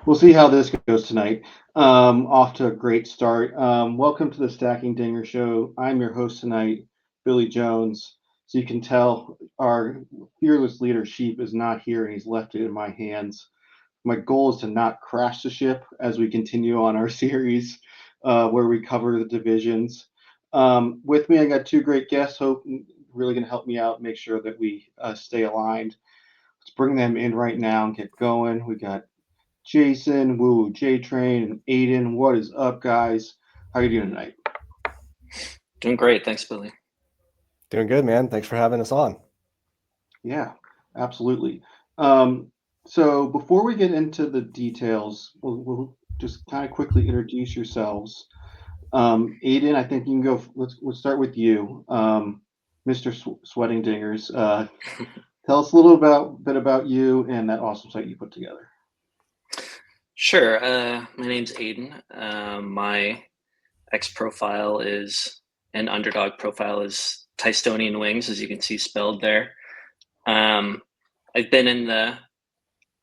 We'll see how this goes tonight. Off to a great start. Welcome to the Stacking Dinger Show. I'm your host tonight, Billy Jones. So you can tell our fearless leader, Sheep, is not here and he's left it in my hands. My goal is to not crash the ship as we continue on our series where we cover the divisions. With me, I got two great guests. Hope really going to help me out, make sure that we stay aligned. Let's bring them in right now and get going. We got Jason, Woo, J Train, and Aiden. What is up, guys? How are you doing tonight? Doing great. Thanks, Billy. Doing good, man. Thanks for having us on. Yeah, absolutely. Um, so before we get into the details, we'll just kind of quickly introduce yourselves. Aiden, I think you can go. Let's start with you, Mr. Sweating Dingers. Tell us a little bit about you and that awesome site you put together. Sure. My name's Aiden. My X profile is an Underdog profile is Tystonian Wings, as you can see spelled there. I've been in the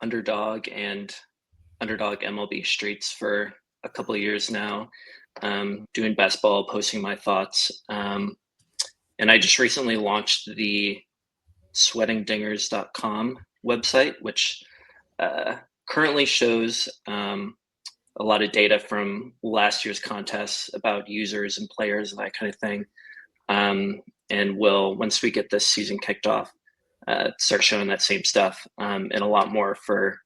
Underdog and Underdog MLB streets for a couple of years now, doing best ball, posting my thoughts. And I just recently launched the sweatingdingers.com website, which currently shows a lot of data from last year's contests about users and players and that kind of thing. And will, once we get this season kicked off, start showing that same stuff and a lot more for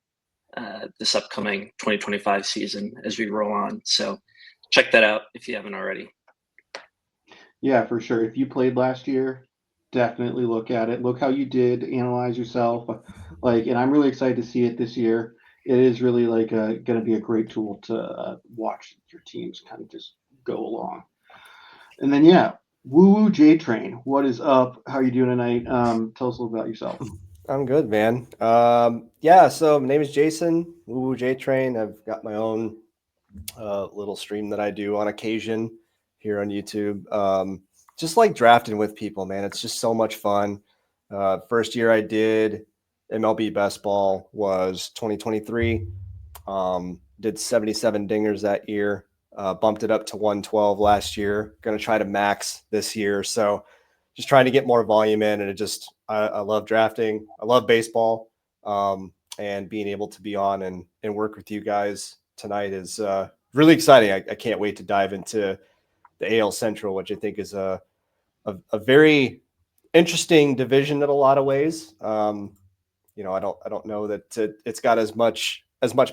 this upcoming 2025 season as we roll on. So check that out if you haven't already. Yeah, for sure. If you played last year, definitely look at it. Look how you did. Analyze yourself. And I'm really excited to see it this year. It is really going to be a great tool to watch your teams kind of just go along. And then yeah, Woo Woo J Train. What is up? How are you doing tonight? Tell us a little about yourself. I'm good, man. Yeah, so my name is Jason, Woo Woo J Train. I've got my own little stream that I do on occasion here on YouTube. Just like drafting with people, man. It's just so much fun. First year I did MLB Best Ball was 2023. Did 77 dingers that year. Bumped it up to 112 last year. Going to try to max this year. So just trying to get more volume in. And I love drafting. I love baseball. And being able to be on and work with you guys tonight is really exciting. I can't wait to dive into the AL Central, which I think is a very interesting division in a lot of ways. I don't know that it's got as much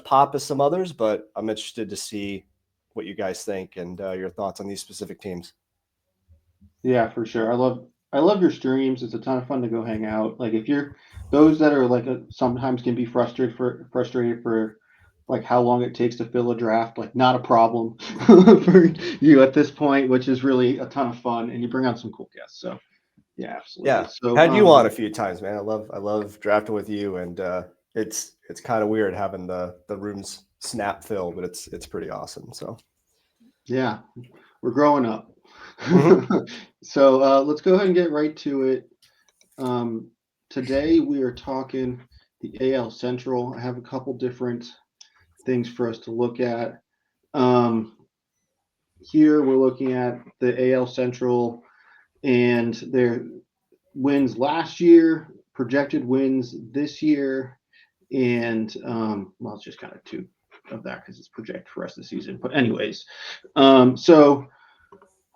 pop as some others, but I'm interested to see what you guys think and your thoughts on these specific teams. Yeah, for sure. I love your streams. It's a ton of fun to go hang out. Like if you're those that are sometimes can be frustrated for like how long it takes to fill a draft, like not a problem for you at this point, which is really a ton of fun, and you bring on some cool guests. So yeah, absolutely. Yeah, So had you on a few times, man. I love drafting with you, and it's kind of weird having the rooms snap fill, but it's pretty awesome. So yeah, we're growing up. Mhm. So let's go ahead and get right to it. Um, Today we are talking the AL Central. I have a couple different things for us to look at. Um, Here we're looking at the AL Central and their wins last year, projected wins this year, and well, it's just kind of two of that because it's projected for us this season. But anyways, so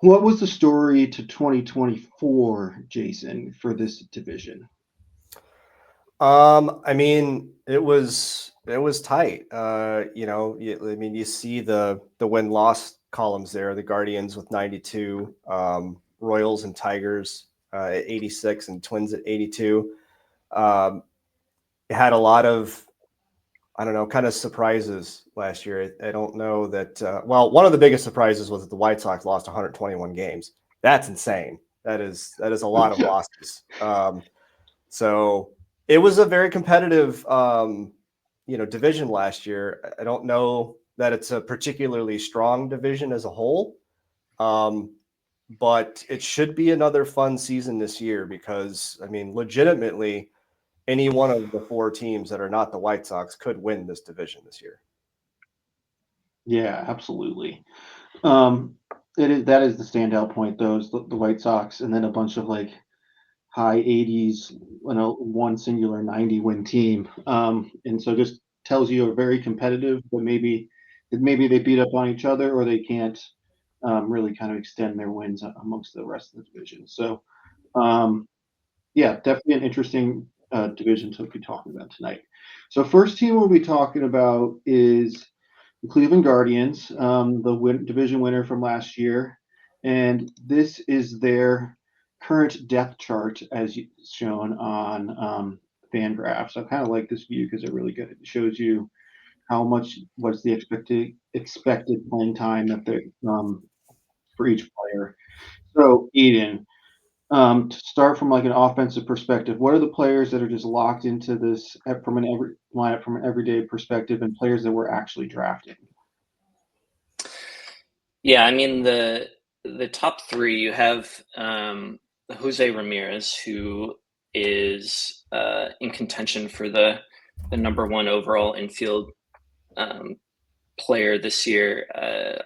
what was the story to 2024, Jason, for this division? I mean, it was tight. I mean, you see the win loss columns there. The Guardians with 92, Royals and Tigers at 86, and Twins at 82. Um, it had a lot of, I don't know, kind of surprises last year. I don't know that. Well, one of the biggest surprises was that the White Sox lost 121 games. That's insane. That is a lot of losses. So it was a very competitive, division last year. I don't know that it's a particularly strong division as a whole, um, but it should be another fun season this year because, I mean, legitimately, any one of the four teams that are not the White Sox could win this division this year. Yeah, absolutely. That is the standout point, though, is the White Sox, and then a bunch of like high 80s, one singular 90 win team. And so just tells you are very competitive, but maybe they beat up on each other or they can't really kind of extend their wins amongst the rest of the division. So um, yeah, definitely an interesting division to be talking about tonight. So first team we'll be talking about is the Cleveland Guardians, the division winner from last year, and this is their current depth chart as shown on FanGraphs. I kind of like this view because it's really good. It shows you how much what's the expected playing time that they for each player. So Eden, to start from like an offensive perspective, what are the players that are just locked into this from an every lineup from an everyday perspective, and players that we're actually drafting? Yeah, I mean the top three. You have Jose Ramirez, who is in contention for the number one overall infield um, player this year.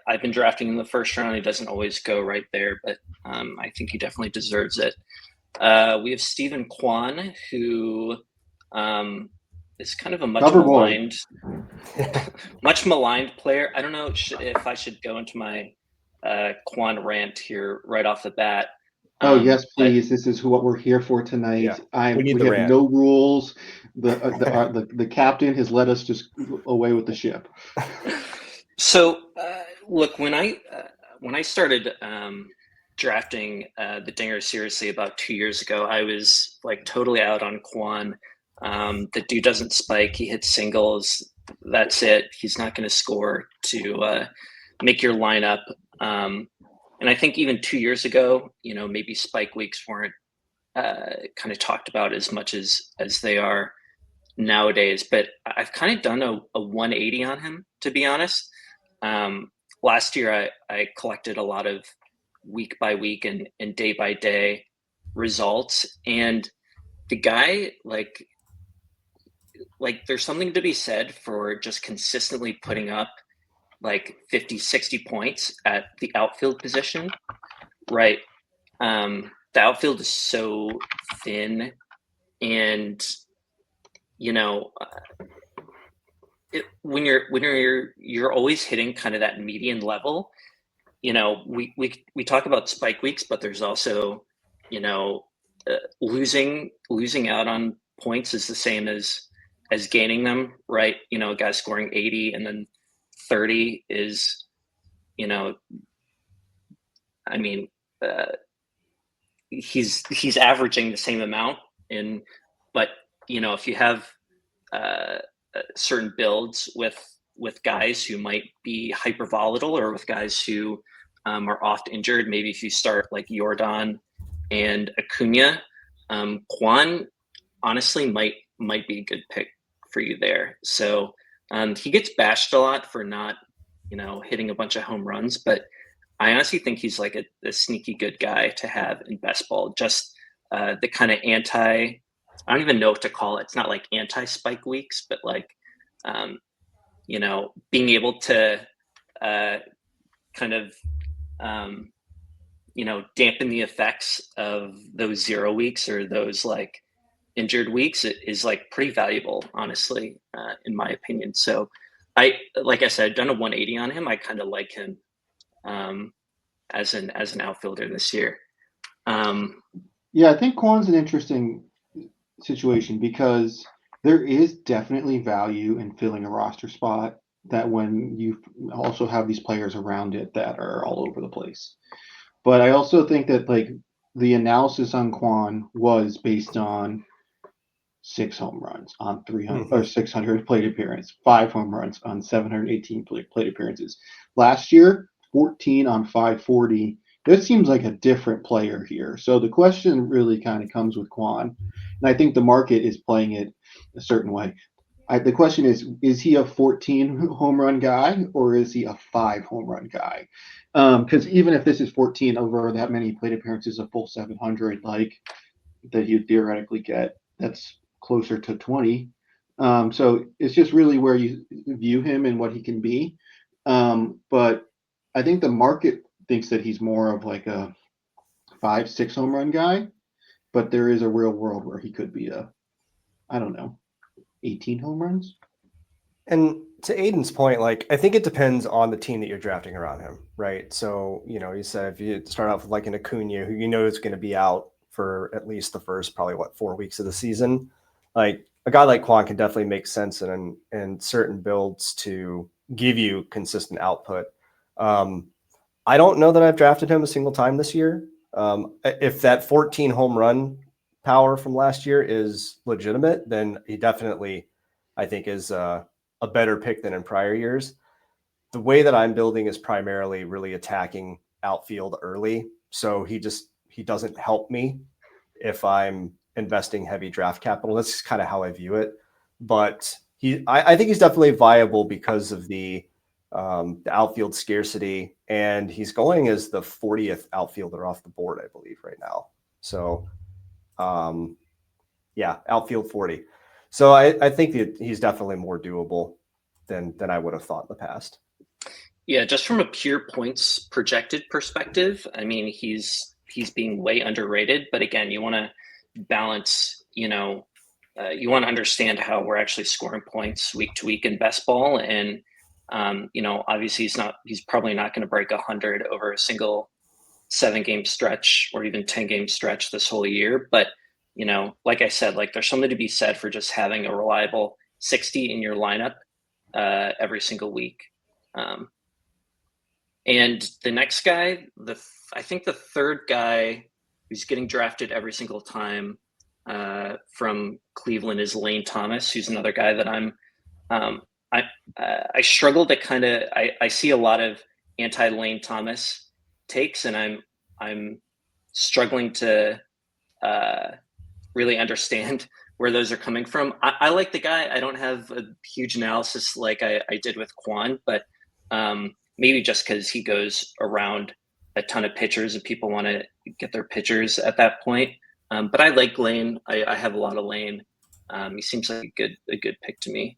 I've been drafting in the first round. He doesn't always go right there, but I think he definitely deserves it. We have Stephen Kwan, who is kind of a Cover boy. much maligned player. I don't know if I should go into my Kwan rant here right off the bat. Oh yes, But please. This is what we're here for tonight. Yeah, we need We the have rant. no rules. The captain has let us just away with the ship. So look, when I started drafting the Dinger seriously about 2 years ago, I was like totally out on Kwan. The dude doesn't spike; he hits singles. That's it. He's not going to score to make your lineup. And I think even 2 years ago, maybe spike weeks weren't kind of talked about as much as they are nowadays. But I've kind of done a 180 on him, to be honest. Um, Last year, I collected a lot of week by week and day by day results, and the guy like there's something to be said for just consistently putting up like 50, 60 points at the outfield position, right? The outfield is so thin, and you know when you're always hitting kind of that median level. We talk about spike weeks, but there's also you know losing out on points is the same as gaining them, right? A guy scoring 80 and then 30 is you know I mean uh, he's averaging the same amount in, but if you have uh, certain builds with guys who might be hyper volatile, or with guys who are oft injured. Maybe if you start like Jordan and Acuna, Kwan honestly might be a good pick for you there. So he gets bashed a lot for not hitting a bunch of home runs, but I honestly think he's like a sneaky good guy to have in best ball. Just the kind of I don't even know what to call it. It's not like anti spike weeks, but like, being able to kind of, um, dampen the effects of those 0 weeks or those like injured weeks is like pretty valuable, honestly, in my opinion. So like I said, I've done a 180 on him. I kind of like him um, as an outfielder this year. Yeah, I think Kwan's an interesting situation because there is definitely value in filling a roster spot that when you also have these players around it that are all over the place. But I also think that like the analysis on Kwan was based on 6 home runs on 300 or 600 plate appearance, 5 home runs on 718 plate appearances. Last year, 14 on 540. This seems like a different player here. So the question really kind of comes with Kwan, and I think the market is playing it a certain way. The question is he a 14 home run guy or is he a 5 home run guy? Because even if this is 14 over that many plate appearances, a full 700, like that you'd theoretically get, that's closer to 20. So it's just really where you view him and what he can be. But I think the market thinks that he's more of like a 5, 6 home run guy. But there is a real world where he could be I don't know, 18 home runs. And to Aiden's point, like I think it depends on the team that you're drafting around him, right? So, you said if you start off with like an Acuna, who is going to be out for at least the first probably 4 weeks of the season, like a guy like Quan can definitely make sense in certain builds to give you consistent output. I don't know that I've drafted him a single time this year. If that 14 home run power from last year is legitimate, then he definitely, I think, is a better pick than in prior years. The way that I'm building is primarily really attacking outfield early. So he doesn't help me if I'm investing heavy draft capital. That's kind of how I view it. But I think he's definitely viable because of the outfield scarcity, and he's going as the 40th outfielder off the board, I believe, right now. So, yeah, outfield 40. So I think that he's definitely more doable than I would have thought in the past. Yeah, just from a pure points projected perspective, I mean, he's being way underrated. But again, you want to balance, you want to understand how we're actually scoring points week to week in best ball. And, obviously he's probably not going to break 100 over a single 7-game stretch or even 10-game stretch this whole year. But, like I said, like there's something to be said for just having a reliable 60 in your lineup every single week. And the next guy, I think the third guy who's getting drafted every single time from Cleveland is Lane Thomas, who's another guy that I struggle to kind of I see a lot of anti-Lane Thomas takes, and I'm struggling to really understand where those are coming from. I like the guy. I don't have a huge analysis like I did with Quan, but maybe just because he goes around a ton of pitchers and people want to get their pitchers at that point. But I like Lane. I have a lot of Lane. He seems like a good pick to me.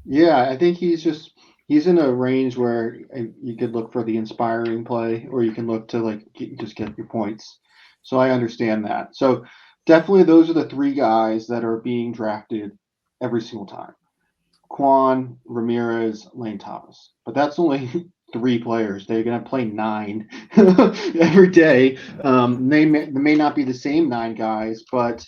Yeah, I think he's in a range where you could look for the inspiring play, or you can look to like just get your points. So I understand that. So definitely those are the three guys that are being drafted every single time. Quan, Ramirez, Lane Thomas. But that's only three players. They're going to play 9 every day. They may not be the same 9 guys, but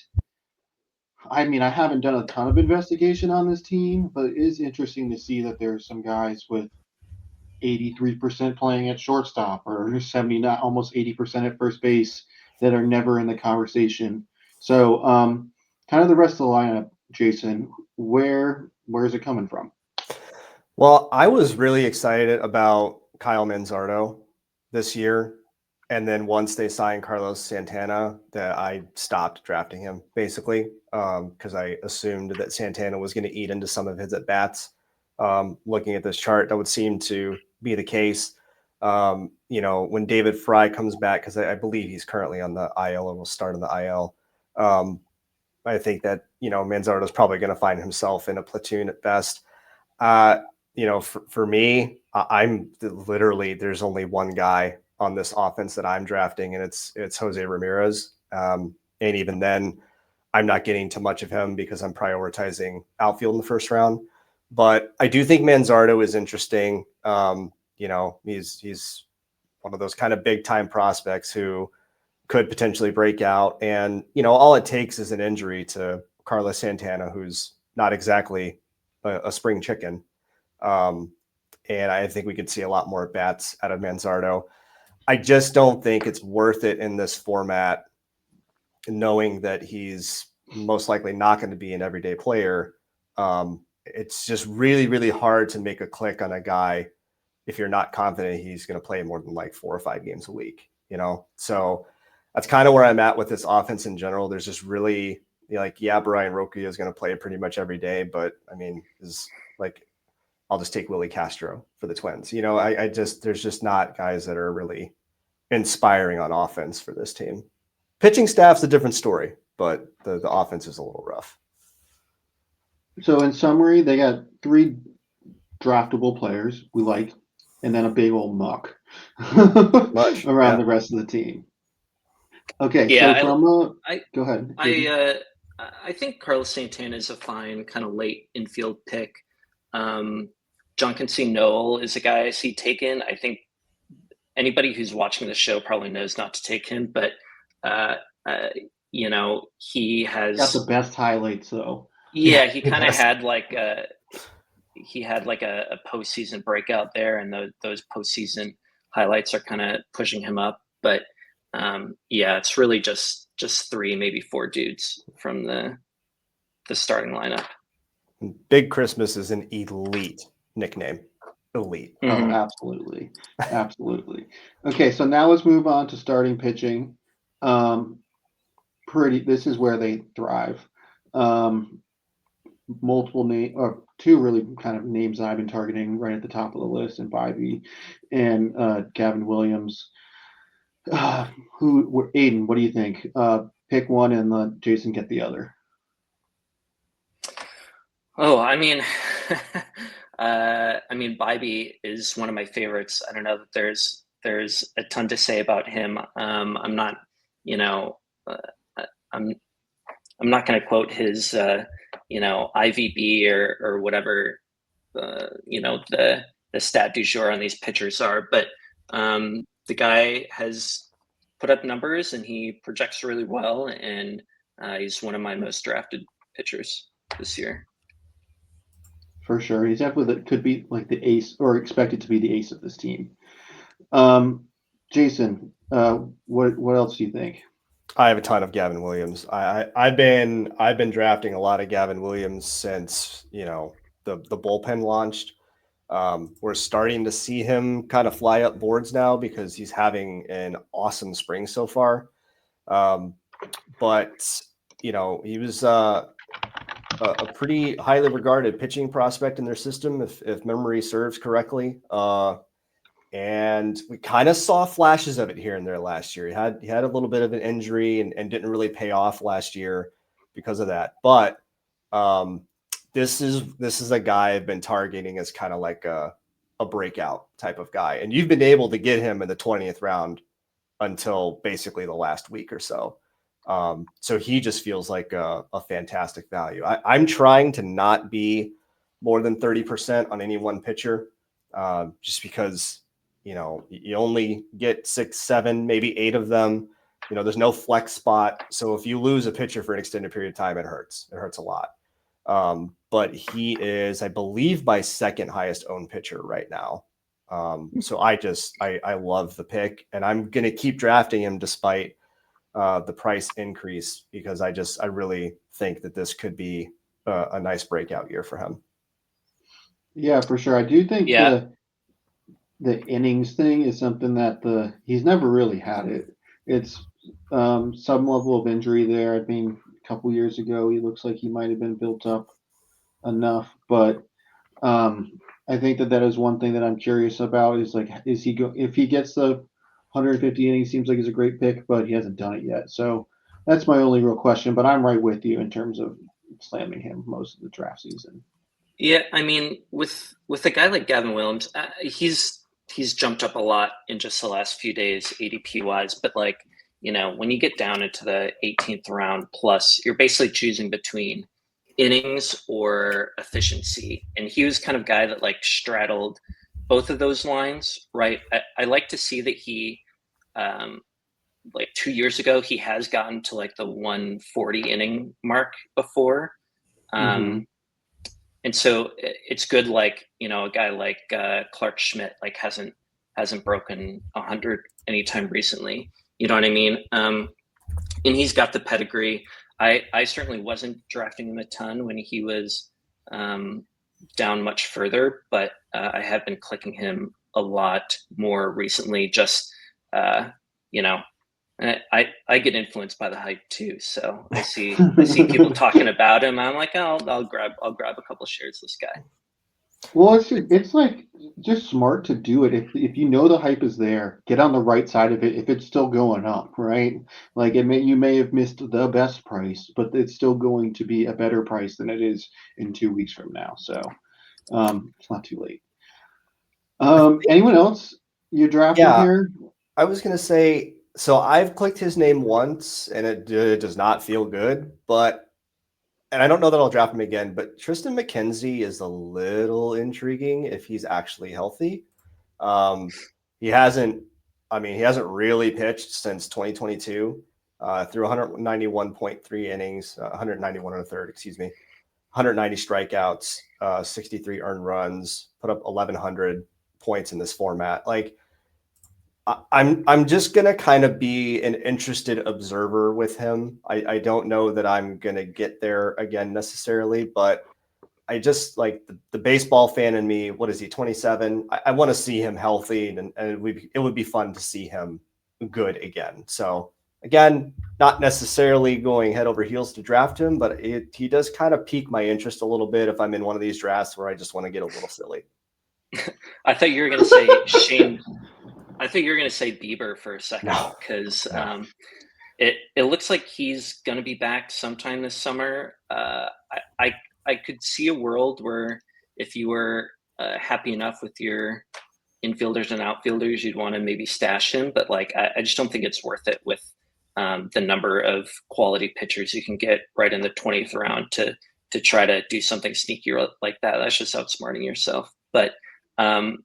I mean, I haven't done a ton of investigation on this team, but it is interesting to see that there's some guys with 83% playing at shortstop or 79, almost 80% at first base that are never in the conversation. So, kind of the rest of the lineup, Jason, where's it coming from? Well, I was really excited about Kyle Manzardo this year. And then once they signed Carlos Santana, that I stopped drafting him basically because I assumed that Santana was going to eat into some of his at bats. Looking at this chart, that would seem to be the case. When David Fry comes back, because I believe he's currently on the IL or will start on the IL. I think that Manzardo is probably going to find himself in a platoon at best. For me, I'm literally there's only one guy on this offense that I'm drafting, and it's Jose Ramirez. And even then, I'm not getting too much of him because I'm prioritizing outfield in the first round. But I do think Manzardo is interesting. He's one of those kind of big time prospects who could potentially break out. And all it takes is an injury to Carlos Santana, who's not exactly a spring chicken. And I think we could see a lot more bats out of Manzardo. I just don't think it's worth it in this format, knowing that he's most likely not going to be an everyday player. It's just really, really hard to make a click on a guy if you're not confident he's going to play more than like 4 or 5 games a week, So that's kind of where I'm at with this offense in general. There's just really Brian Roquia is going to play pretty much every day, but I mean, I'll just take Willie Castro for the Twins. There's just not guys that are really inspiring on offense for this team. Pitching staff's a different story, but the offense is a little rough. So in summary, they got 3 draftable players we like, and then a big old muck Much, around yeah. the rest of the team. Okay, so Yeah, from I go ahead. I think Carlos Santana is a fine kind of late infield pick. John Quincy Noel is a guy I see taken. I think anybody who's watching the show probably knows not to take him, but uh, he Got the has. best highlights though. Yeah, he kind of Yes. had like a postseason breakout there, and those postseason highlights are kind of pushing him up. But yeah, it's really just three, maybe four dudes from the starting lineup. Big Christmas is an elite nickname. Elite. Oh, Mhm. absolutely. Absolutely. Okay, so now let's move on to starting pitching. This is where they thrive. Multiple name or two really kind of names that I've been targeting right at the top of the list, and Bybee and Gavin Williams. Aiden, what do you think? Pick one and Jason get the other. Oh, I mean, Bybee is one of my favorites. I don't know that there's a ton to say about him. I'm not, I'm I'm not going to quote his, IVB or whatever, the stat du jour on these pitchers are, but the guy has put up numbers and he projects really well, and he's one of my most drafted pitchers this year. For sure, he's definitely could be like the ace or expected to be the ace of this team. Jason, what else do you think? I have a ton of Gavin Williams. I've been drafting a lot of Gavin Williams since the bullpen launched. We're starting to see him kind of fly up boards now because he's having an awesome spring so far. But he was a pretty highly regarded pitching prospect in their system, if memory serves correctly. And we kind of saw flashes of it here and there last year. He had a little bit of an injury and didn't really pay off last year because of that. But this is a guy I've been targeting as kind of like a breakout type of guy. And you've been able to get him in the 20th round until basically the last week or so. So he just feels like a fantastic value. I'm trying to not be more than 30% on any one pitcher, just because you only get 6, 7, maybe 8 of them. There's no flex spot. So if you lose a pitcher for an extended period of time, it hurts. It hurts a lot. But he is, I believe, my second highest owned pitcher right now. So I love the pick, and I'm going to keep drafting him despite the price increase, because I really think that this could be a nice breakout year for him. Yeah, for sure. I do think Yeah. the innings thing is something that he's never really had it. It's some level of injury there. I mean, a couple years ago, he looks like he might have been built up enough, but I think that is one thing that I'm curious about is like, if he gets the 150 innings, seems like he's a great pick, but he hasn't done it yet. So that's my only real question. But I'm right with you in terms of slamming him most of the draft season. Yeah, I mean, with a guy like Gavin Williams, he's jumped up a lot in just the last few days, ADP wise. But when you get down into the 18th round plus, you're basically choosing between innings or efficiency, and he was kind of guy that straddled both of those lines, right? I like to see that he, 2 years ago, he has gotten to the 140 inning mark before. And so it's good, a guy like Clark Schmidt hasn't broken 100 anytime recently. You know what I mean? And he's got the pedigree. I certainly wasn't drafting him a ton when he was down much further, but I have been clicking him a lot more recently. Just I get influenced by the hype too, so I see people talking about him. I'm like, oh, I'll grab a couple shares of this guy. Well, it's like just smart to do it if you know the hype is there, get on the right side of it if it's still going up, right? Like you may have missed the best price, but it's still going to be a better price than it is in 2 weeks from now. So It's not too late. Anyone else you drafted here? I was going to say, so I've clicked his name once and it does not feel good, and I don't know that I'll draft him again, but Tristan McKenzie is a little intriguing if he's actually healthy. He hasn't really pitched since 2022, through 191.3 innings, 191 and a third, 190 strikeouts, 63 earned runs, put up 1,100 points in this format. Like, I'm just gonna kind of be an interested observer with him. I don't know that I'm gonna get there again necessarily, but I just like the baseball fan in me. What is he, 27? I want to see him healthy, and it would be fun to see him good again. So again, not necessarily going head over heels to draft him, but he does kind of pique my interest a little bit if I'm in one of these drafts where I just want to get a little silly. I thought you were going to say Shane. I think you're going to say Bieber for a second because it looks like he's going to be back sometime this summer. I could see a world where if you were happy enough with your infielders and outfielders, you'd want to maybe stash him. But like, I just don't think it's worth it with the number of quality pitchers you can get right in the 20th round to try to do something sneaky like that. That's just outsmarting yourself. But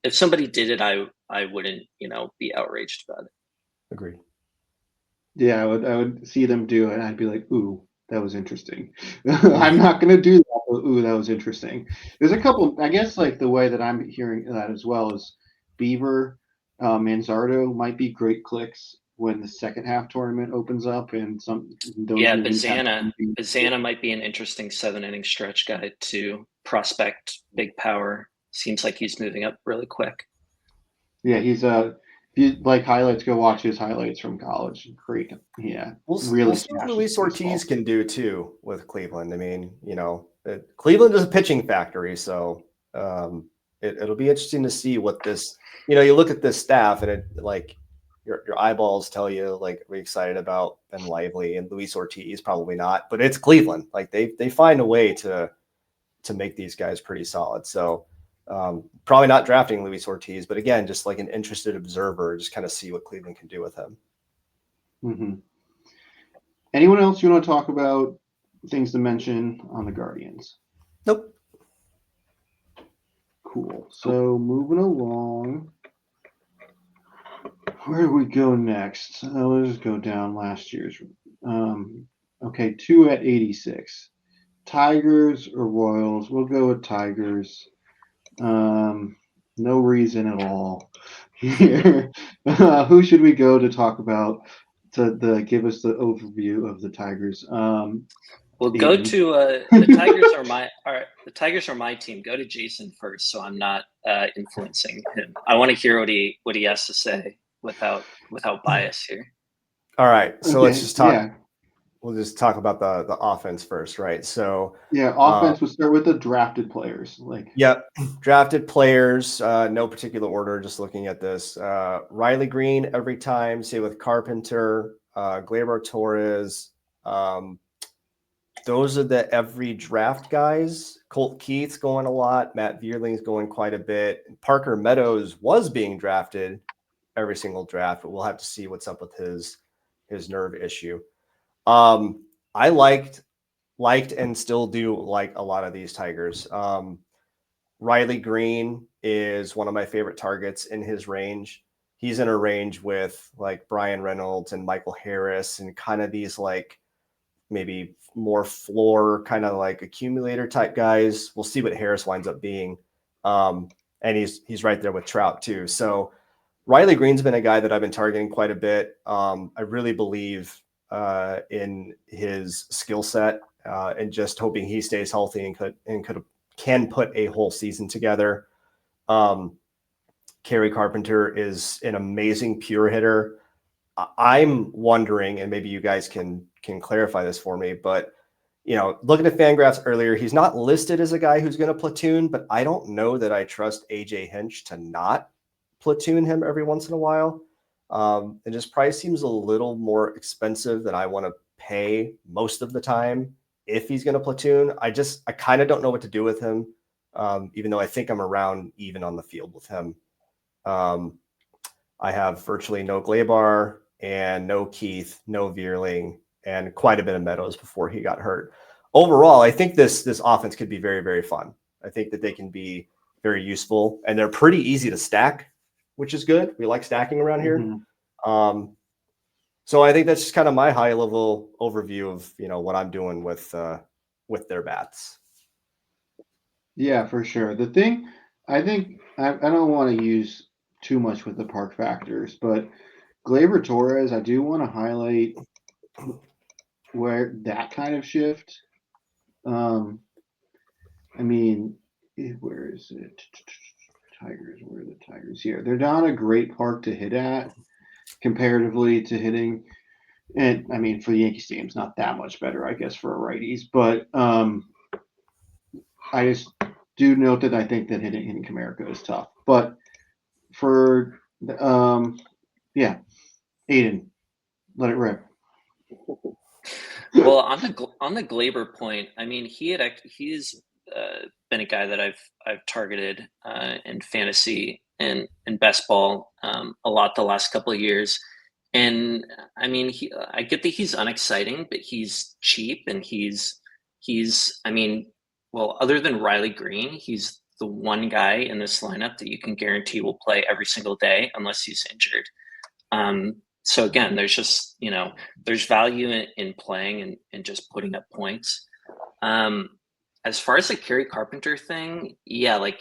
if somebody did it, I wouldn't, be outraged about it. Agreed. Yeah, I would see them do it, and I'd be like, ooh, that was interesting. I'm not going to do that, but ooh, that was interesting. There's a couple, I guess, like the way that I'm hearing that as well is Beaver, Manzardo might be great clicks when the second half tournament opens up, and Bazana might be an interesting 7-inning stretch guy to prospect big power. Seems like he's moving up really quick. Yeah, he's if you like highlights, go watch his highlights from college. Great. Yeah. We'll see what Luis Ortiz can do too with Cleveland. I mean, Cleveland is a pitching factory, so it'll be interesting to see what this, you look at this staff and it like your eyeballs tell you like, are we excited about Ben Lively and Luis Ortiz? Probably not, but it's Cleveland. Like they find a way to make these guys pretty solid. So probably not drafting Luis Ortiz, but again, just like an interested observer, just kind of see what Cleveland can do with him. Mm-hmm. Anyone else you want to talk about things to mention on the Guardians? Nope. Cool. So moving along, where do we go next? Let's go down last year's. Okay, 2 at 86. Tigers or Royals? We'll go with Tigers. No reason at all here. Who should we go to talk about to give us the overview of the Tigers? We'll go to the Tigers are my team. Go to Jason first, so I'm not influencing him. I want to hear what he has to say without bias here. All right, so let's just talk. Yeah. We'll just talk about the offense first, right? So offense. We'll start with the drafted players. Drafted players, no particular order. Just looking at this, Riley Green every time. Say with Carpenter, Gleyber Torres. Those are the every draft guys. Colt Keith's going a lot. Matt Vierling's going quite a bit. Parker Meadows was being drafted every single draft, but we'll have to see what's up with his nerve issue. I liked and still do like a lot of these Tigers. Riley Green is one of my favorite targets in his range. He's in a range with like Brian Reynolds and Michael Harris and kind of these like maybe more floor kind of like accumulator type guys. We'll see what Harris winds up being. And he's right there with Trout too. So Riley Green's been a guy that I've been targeting quite a bit. I really believe in his skill set and just hoping he stays healthy and can put a whole season together. Kerry Carpenter is an amazing pure hitter. I'm wondering, and maybe you guys can clarify this for me, but looking at Fangraphs earlier, he's not listed as a guy who's going to platoon, but I don't know that I trust AJ Hinch to not platoon him every once in a while. And his price seems a little more expensive than I want to pay most of the time if he's going to platoon. I kind of don't know what to do with him. even though I think I'm around even on the field with him. I have virtually no Glaber and no Keith, no Vierling, and quite a bit of Meadows before he got hurt. Overall, I think this offense could be very, very fun. I think that they can be very useful, and they're pretty easy to stack, which is good. We like stacking around here. Mm-hmm. So I think that's just kind of my high level overview of what I'm doing with their bats. Yeah, for sure. The thing, I think, I don't want to use too much with the park factors, but Gleyber Torres, I do want to highlight where that kind of shift. I mean, where is it? Tigers, where are the Tigers here? They're not a great park to hit at comparatively to hitting. And I mean, for the Yankee Stadium's not that much better, I guess, for righties. But I just do note that I think that hitting Comerica is tough. But for yeah, Aiden, let it rip. Well, on the Glaber point, I mean, he's been a guy that I've targeted in fantasy and in best ball a lot the last couple of years. And I mean, I get that he's unexciting, but he's cheap and he's I mean, well, other than Riley Green, he's the one guy in this lineup that you can guarantee will play every single day unless he's injured. So again, there's just there's value in playing and just putting up points. As far as the Kerry Carpenter thing, yeah, like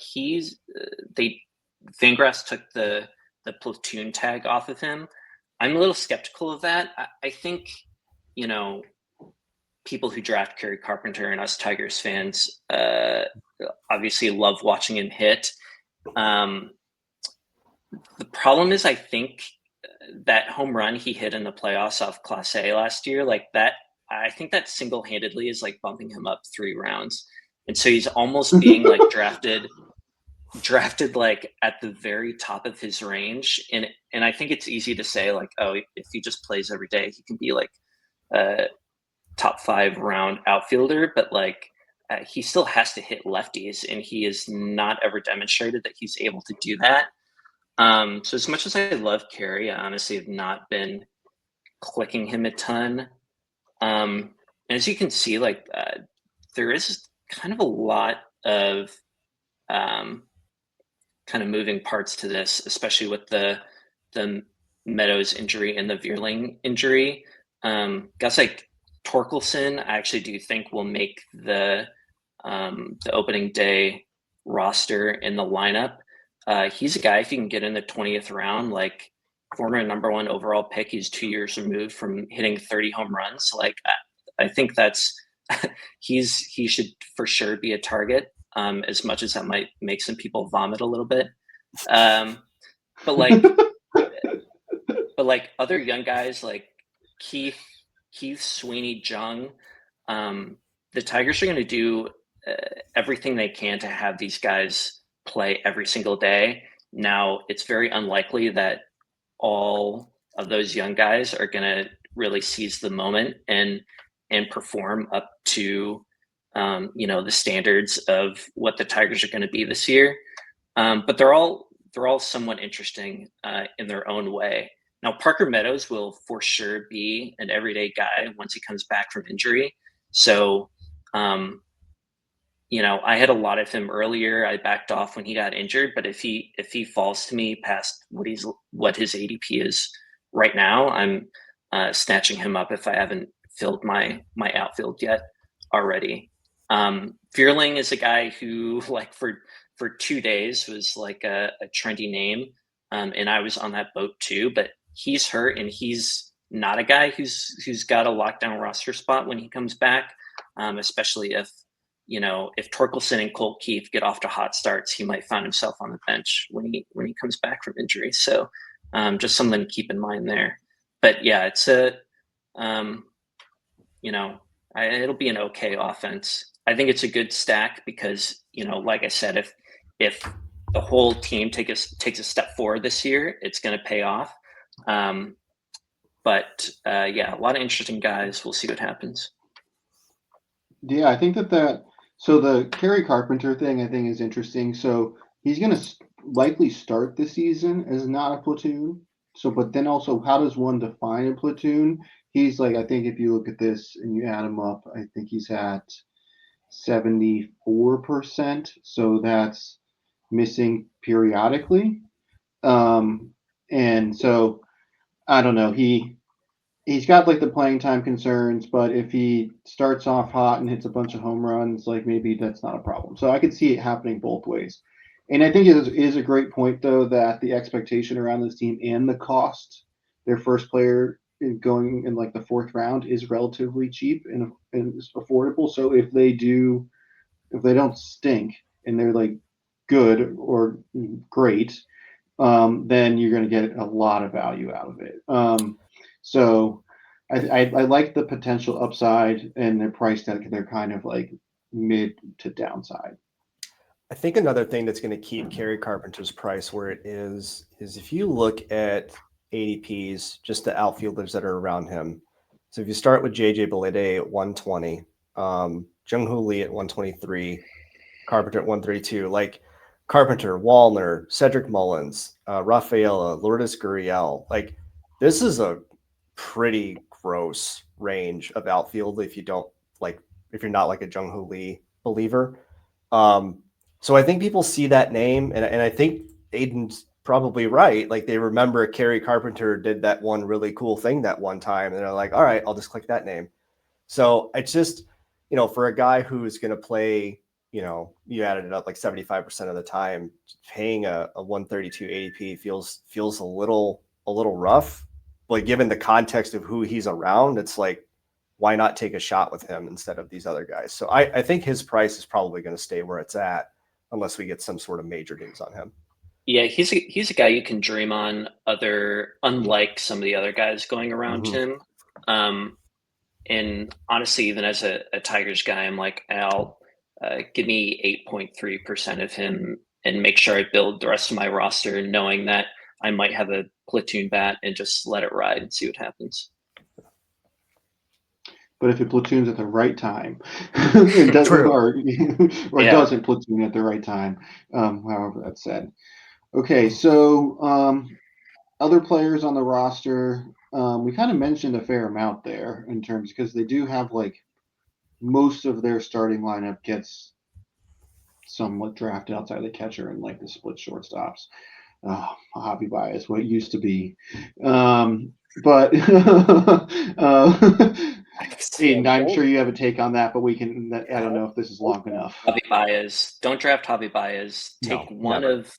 Fangraphs took the platoon tag off of him. I'm a little skeptical of that. I think, people who draft Kerry Carpenter and us Tigers fans obviously love watching him hit. The problem is, I think that home run he hit in the playoffs off Class A last year, like that, I think that single-handedly is like bumping him up 3 rounds. And so he's almost being like drafted like at the very top of his range. And I think it's easy to say like, oh, if he just plays every day, he can be like a top 5 round outfielder, but like he still has to hit lefties, and he has not ever demonstrated that he's able to do that. So as much as I love Kerry, I honestly have not been clicking him a ton. And as you can see, like there is kind of a lot of kind of moving parts to this, especially with the Meadows injury and the Vierling injury. Guys like Torkelson, I actually do think will make the opening day roster in the lineup. He's a guy, if you can get in the 20th round, like former number 1 overall pick, he's 2 years removed from hitting 30 home runs. Like I think that's he should for sure be a target. As much as that might make some people vomit a little bit, but like other young guys like Keith Sweeney, Jung, the Tigers are going to do everything they can to have these guys play every single day. Now, it's very unlikely that all of those young guys are going to really seize the moment and perform up to the standards of what the Tigers are going to be this year. But they're all somewhat interesting in their own way. Now, Parker Meadows will for sure be an everyday guy once he comes back from injury. So, I had a lot of him earlier. I backed off when he got injured, but if he falls to me past what his ADP is right now, I'm snatching him up if I haven't filled my outfield yet already. Vierling is a guy who, like, for 2 days was like a trendy name, and I was on that boat too. But he's hurt, and he's not a guy who's got a lockdown roster spot when he comes back. Especially if Torkelson and Colt Keith get off to hot starts, he might find himself on the bench when he comes back from injury. So just something to keep in mind there. But yeah, it's it'll be an okay offense. I think it's a good stack because, like I said, if the whole team takes a step forward this year, it's going to pay off. But a lot of interesting guys. We'll see what happens. Yeah, I think that So the Kerry Carpenter thing I think is interesting. So he's going to likely start the season as not a platoon. So, but then also, how does one define a platoon? He's like, I think if you look at this and you add him up, I think he's at 74%. So that's missing periodically. And so I don't know. He's got like the playing time concerns, but if he starts off hot and hits a bunch of home runs, like maybe that's not a problem. So I could see it happening both ways. And I think it is a great point though that the expectation around this team and the cost, their first player going in like the fourth round is relatively cheap and affordable. So if they don't stink and they're like good or great, then you're going to get a lot of value out of it. So I like the potential upside and their price that they're kind of like mid to downside. I think another thing that's going to keep Kerry Carpenter's price where it is if you look at ADPs, just the outfielders that are around him. So if you start with JJ Belede at 120, Jung-Hoo Lee at 123, Carpenter at 132, like Carpenter, Wallner, Cedric Mullins, Rafaela, Lourdes Gurriel, like this is a pretty gross range of outfield if you don't like if you're not like a Jung-Hoo Lee believer. So I think people see that name, and I think Aiden's probably right. Like they remember Kerry Carpenter did that one really cool thing that one time, and they're like, all right, I'll just click that name. So it's just, for a guy who's going to play, you added it up like 75% of the time, paying a 132 ADP feels a little rough. But given the context of who he's around, it's like, why not take a shot with him instead of these other guys? So I think his price is probably going to stay where it's at unless we get some sort of major news on him. Yeah, he's a guy you can dream on, unlike some of the other guys going around him. And honestly, even as a Tigers guy, I'm like, Al, give me 8.3% of him and make sure I build the rest of my roster knowing that I might have a platoon bat and just let it ride and see what happens. But if it platoons at the right time, it doesn't, or doesn't platoon at the right time, however that's said. Okay, so other players on the roster, we kind of mentioned a fair amount there in terms because they do have like most of their starting lineup gets somewhat drafted outside of the catcher and like the split shortstops. Hobby bias, what it used to be. But Aiden, I'm sure you have a take on that, but we can. I don't know if this is long enough. Hobby Baez. Don't draft Hobby Baez. Take one of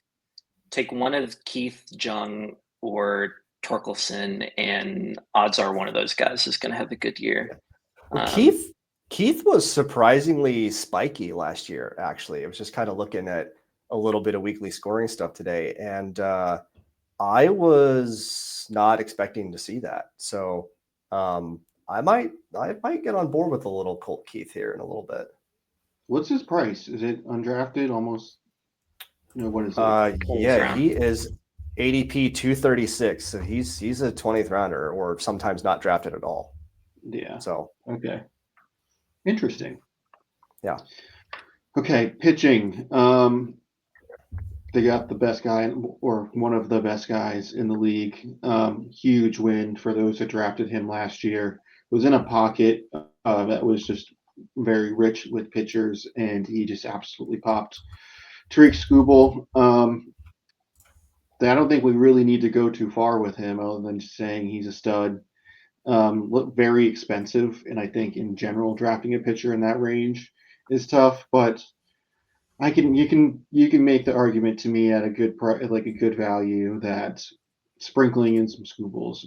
Keith, Jung, or Torkelson, and odds are one of those guys is going to have a good year. Well, Keith was surprisingly spiky last year. Actually, I was just kind of looking at a little bit of weekly scoring stuff today, and I was not expecting to see that. So I might get on board with a little Colt Keith here in a little bit. What's his price? Is it undrafted? Almost. What is it? Yeah, he is ADP 236. So he's a 20th rounder, or sometimes not drafted at all. Yeah. So okay. Interesting. Yeah. Okay, pitching. They got the best guy or one of the best guys in the league. Huge win for those that drafted him last year. Was in a pocket that was just very rich with pitchers, and he just absolutely popped. Tariq Skubal. I don't think we really need to go too far with him other than just saying he's a stud. Look very expensive, and I think in general drafting a pitcher in that range is tough. But you can make the argument to me at a good like a good value that sprinkling in some Skubals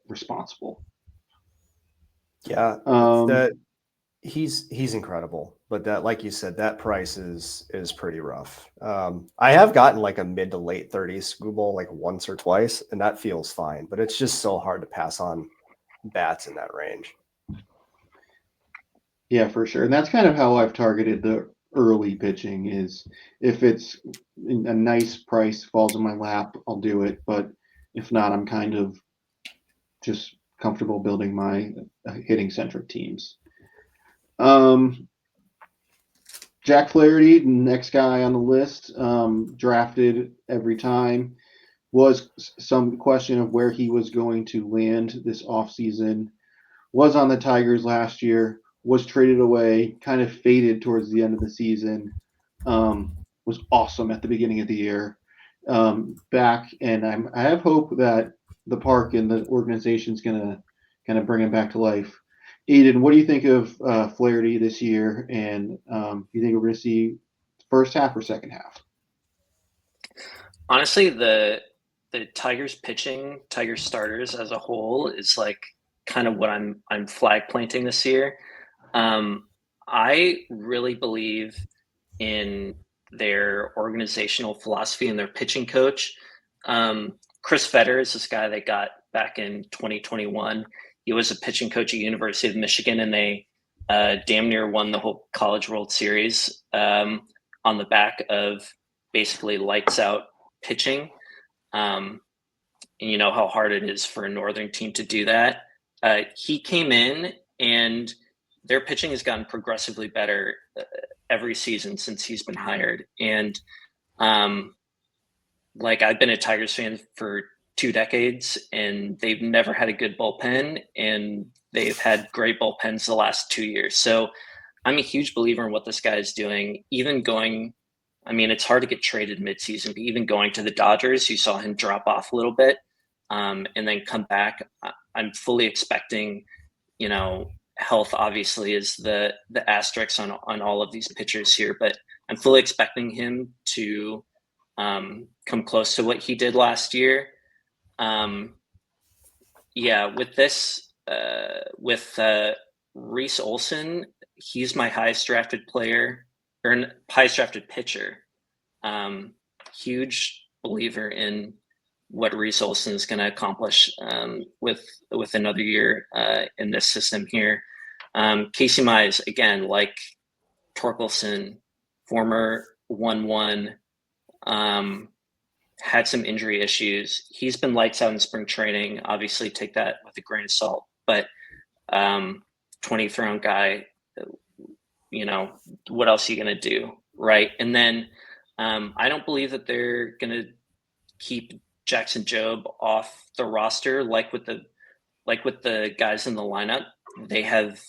responsible. Yeah, that he's incredible, but that, like you said, that price is pretty rough. I have gotten like a mid to late 30s Skubal like once or twice, and that feels fine. But it's just so hard to pass on bats in that range. Yeah, for sure, and that's kind of how I've targeted the early pitching. Is if it's a nice price falls in my lap, I'll do it. But if not, I'm kind of just comfortable building my hitting centric teams. Jack Flaherty, next guy on the list, drafted every time. Was some question of where he was going to land this offseason. Was on the Tigers last year, was traded away, kind of faded towards the end of the season. Was awesome at the beginning of the year. Back, and I have hope that the park and the organization is gonna kind of bring him back to life. Aiden, what do you think of Flaherty this year? And do you think we're going to see first half or second half? Honestly, the Tigers pitching, Tigers starters as a whole is like kind of what I'm flag planting this year. I really believe in their organizational philosophy and their pitching coach. Chris Fetter is this guy they got back in 2021. He was a pitching coach at University of Michigan, and they damn near won the whole College World Series on the back of basically lights out pitching. And you know how hard it is for a Northern team to do that. He came in, and their pitching has gotten progressively better every season since he's been hired. And like, I've been a Tigers fan for 2 decades, and they've never had a good bullpen, and they've had great bullpens the last 2 years. So I'm a huge believer in what this guy is doing. Even going, I mean, it's hard to get traded midseason, but even going to the Dodgers, you saw him drop off a little bit and then come back. I'm fully expecting, you know, health obviously is the asterisk on all of these pitchers here, but I'm fully expecting him to come close to what he did last year. With this, with Reese Olson, he's my highest drafted player or highest drafted pitcher. Huge believer in what Reese Olson is going to accomplish with another year in this system here. Casey Mize, again, like Torkelson, former 1-1, had some injury issues. He's been lights out in spring training. Obviously, take that with a grain of salt. But 20th round guy, you know, what else are you going to do, right? And then I don't believe that they're going to keep Jackson Jobe off the roster like with the guys in the lineup. They have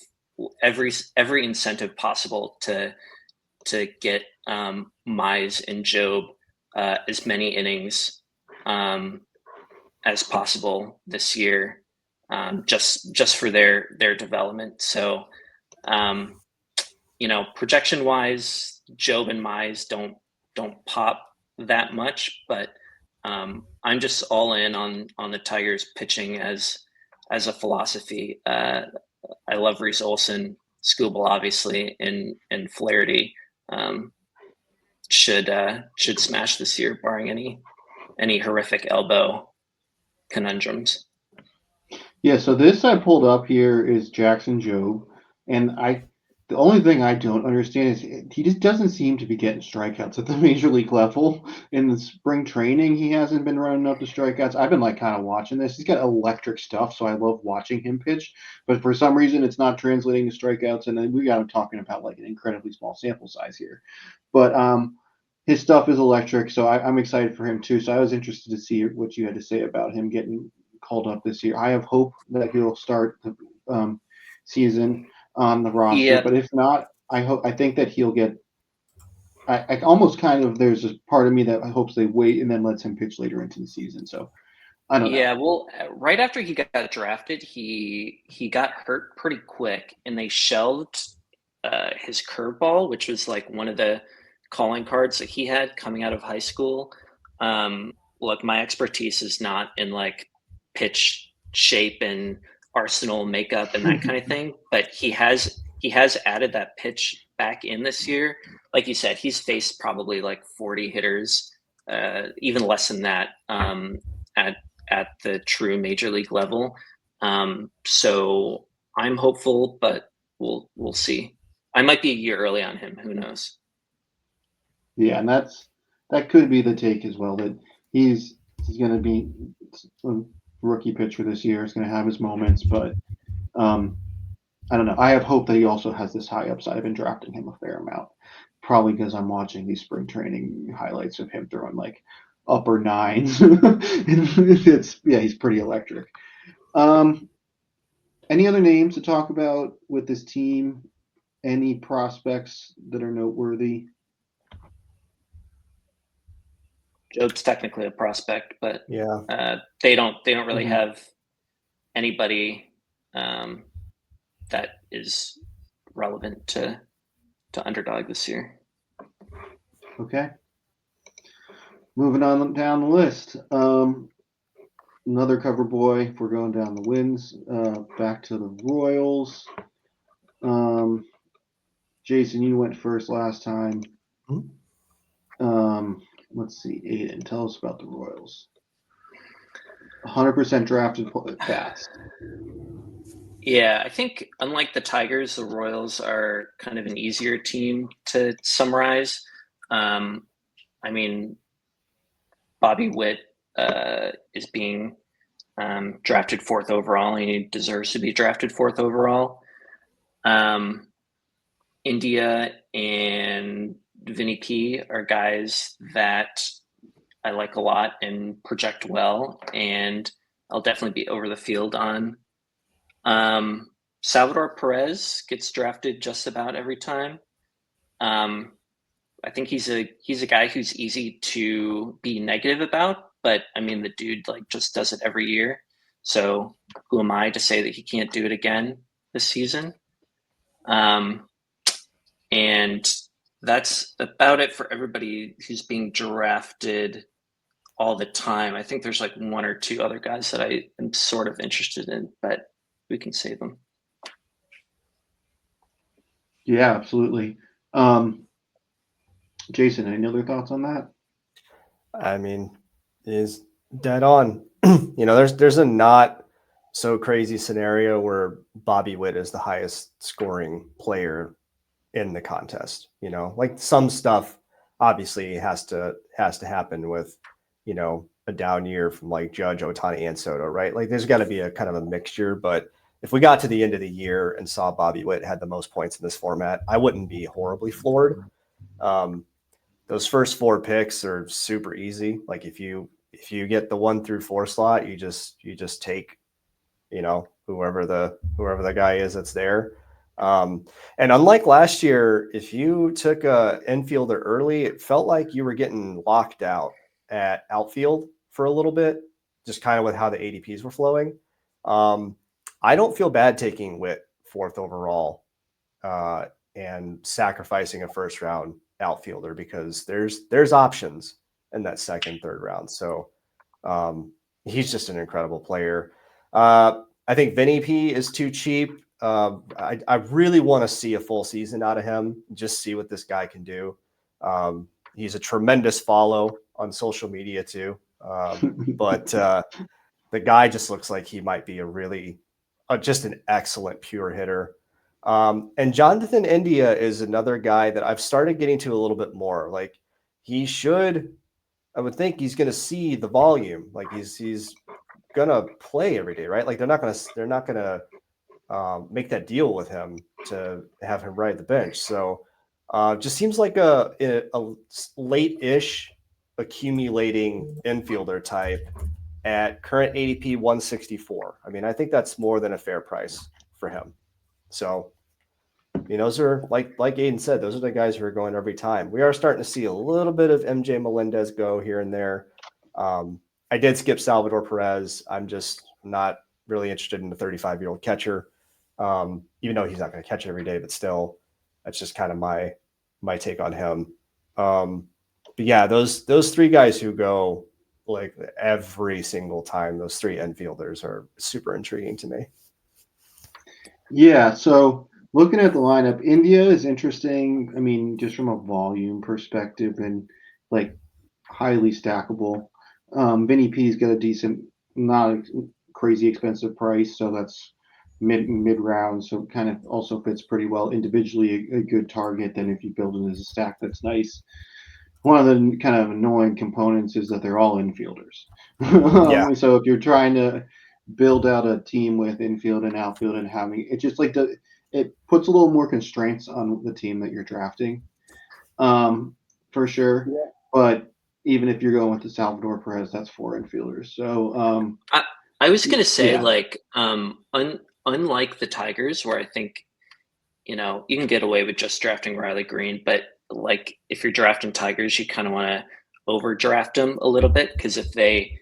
every incentive possible to get Mize and Jobe as many innings as possible this year, just for their development. So, you know, projection wise, Jobe and Mize don't pop that much, but I'm just all in on the Tigers pitching as a philosophy. I love Reese Olson, Skubal obviously, and Flaherty should smash this year, barring any horrific elbow conundrums. Yeah, so this I pulled up here is Jackson Jobe, and the only thing I don't understand is he just doesn't seem to be getting strikeouts at the major league level. In the spring training, he hasn't been running up the strikeouts. I've been like kind of watching this. He's got electric stuff, so I love watching him pitch. But for some reason, it's not translating to strikeouts, and then we got him talking about like an incredibly small sample size here. But his stuff is electric, so I'm excited for him too. So I was interested to see what you had to say about him getting called up this year. I have hope that he'll start the season on the roster, Yeah. but if not, I think that he'll get. I almost kind of there's a part of me that hopes they wait and then lets him pitch later into the season. So I don't know. Yeah, well, right after he got drafted, he got hurt pretty quick, and they shelved his curveball, which was like one of the calling cards that he had coming out of high school. Look, my expertise is not in like pitch shape and arsenal makeup and that kind of thing, but he has added that pitch back in this year. Like you said, he's faced probably like 40 hitters, even less than that, at the true major league level. So I'm hopeful, but we'll see. I might be a year early on him. Who knows? Yeah, and that could be the take as well. That he's going to be a rookie pitcher this year. Is going to have his moments, but I don't know. I have hope that he also has this high upside. I've been drafting him a fair amount. probably because I'm watching these spring training highlights of him throwing like upper nines. He's pretty electric. Any other names to talk about with this team? Any prospects that are noteworthy? Job's technically a prospect, but Yeah. they don't really have anybody that is relevant to Underdog this year. Okay. Moving on down the list. Another cover boy, if we're going down the wins, back to the Royals. Jason, you went first last time. Let's see, Aiden, tell us about the Royals. 100% drafted bats. Yeah, I think unlike the Tigers, the Royals are kind of an easier team to summarize. I mean, Bobby Witt is being drafted 4th overall, and he deserves to be drafted 4th overall. India and Vinny P are guys that I like a lot and project well, and I'll definitely be over the field on. Salvador Perez gets drafted just about every time. I think he's a guy who's easy to be negative about, but I mean the dude like just does it every year. So who am I to say that he can't do it again this season? And that's about it for everybody who's being drafted all the time. I think there's like 1 or 2 other guys that I am sort of interested in, but we can save them. Yeah, absolutely. Jason, any other thoughts on that? I mean, is dead on. There's a not so crazy scenario where Bobby Witt is the highest scoring player in the contest. Like some stuff obviously has to happen with, a down year from like Judge, Ohtani, and Soto, right? Like there's got to be a kind of a mixture. But if we got to the end of the year and saw Bobby Witt had the most points in this format, I wouldn't be horribly floored. Those first 4 picks are super easy. Like if you get the 1 through 4 slot, you just take, whoever the guy is that's there. And unlike last year, if you took a infielder early, it felt like you were getting locked out at outfield for a little bit, just kind of with how the ADPs were flowing. I don't feel bad taking Witt 4th overall and sacrificing a 1st round outfielder because there's options in that 2nd, 3rd round. So he's just an incredible player. I think Vinny P is too cheap. I really want to see a full season out of him, just see what this guy can do. He's a tremendous follow on social media too. But the guy just looks like he might be a really just an excellent pure hitter. And Jonathan India is another guy that I've started getting to a little bit more. Like I would think he's going to see the volume. Like he's going to play every day, right? Like they're not going to make that deal with him to have him ride the bench. So just seems like a late-ish accumulating infielder type at current ADP 164. I mean, I think that's more than a fair price for him. So, those are like Aiden said, those are the guys who are going every time. We are starting to see a little bit of MJ Melendez go here and there. I did skip Salvador Perez. I'm just not really interested in the 35-year-old catcher, even though he's not going to catch every day, but still, that's just kind of my take on him. But yeah, those 3 guys who go like every single time, those 3 infielders are super intriguing to me. Yeah, so looking at the lineup, India is interesting. I mean, just from a volume perspective and like highly stackable. Vinny P's got a decent, not a crazy expensive price, so that's mid round. So it kind of also fits pretty well individually. A good target. Then if you build it as a stack, that's nice. One of the kind of annoying components is that they're all infielders. Yeah. So if you're trying to build out a team with infield and outfield and having it just like it puts a little more constraints on the team that you're drafting. for sure. Yeah. But even if you're going with the Salvador Perez, that's 4 infielders. So I was gonna say yeah. like unlike the Tigers, where I think you can get away with just drafting Riley Green, but like if you're drafting Tigers, you kind of want to overdraft them a little bit because if they,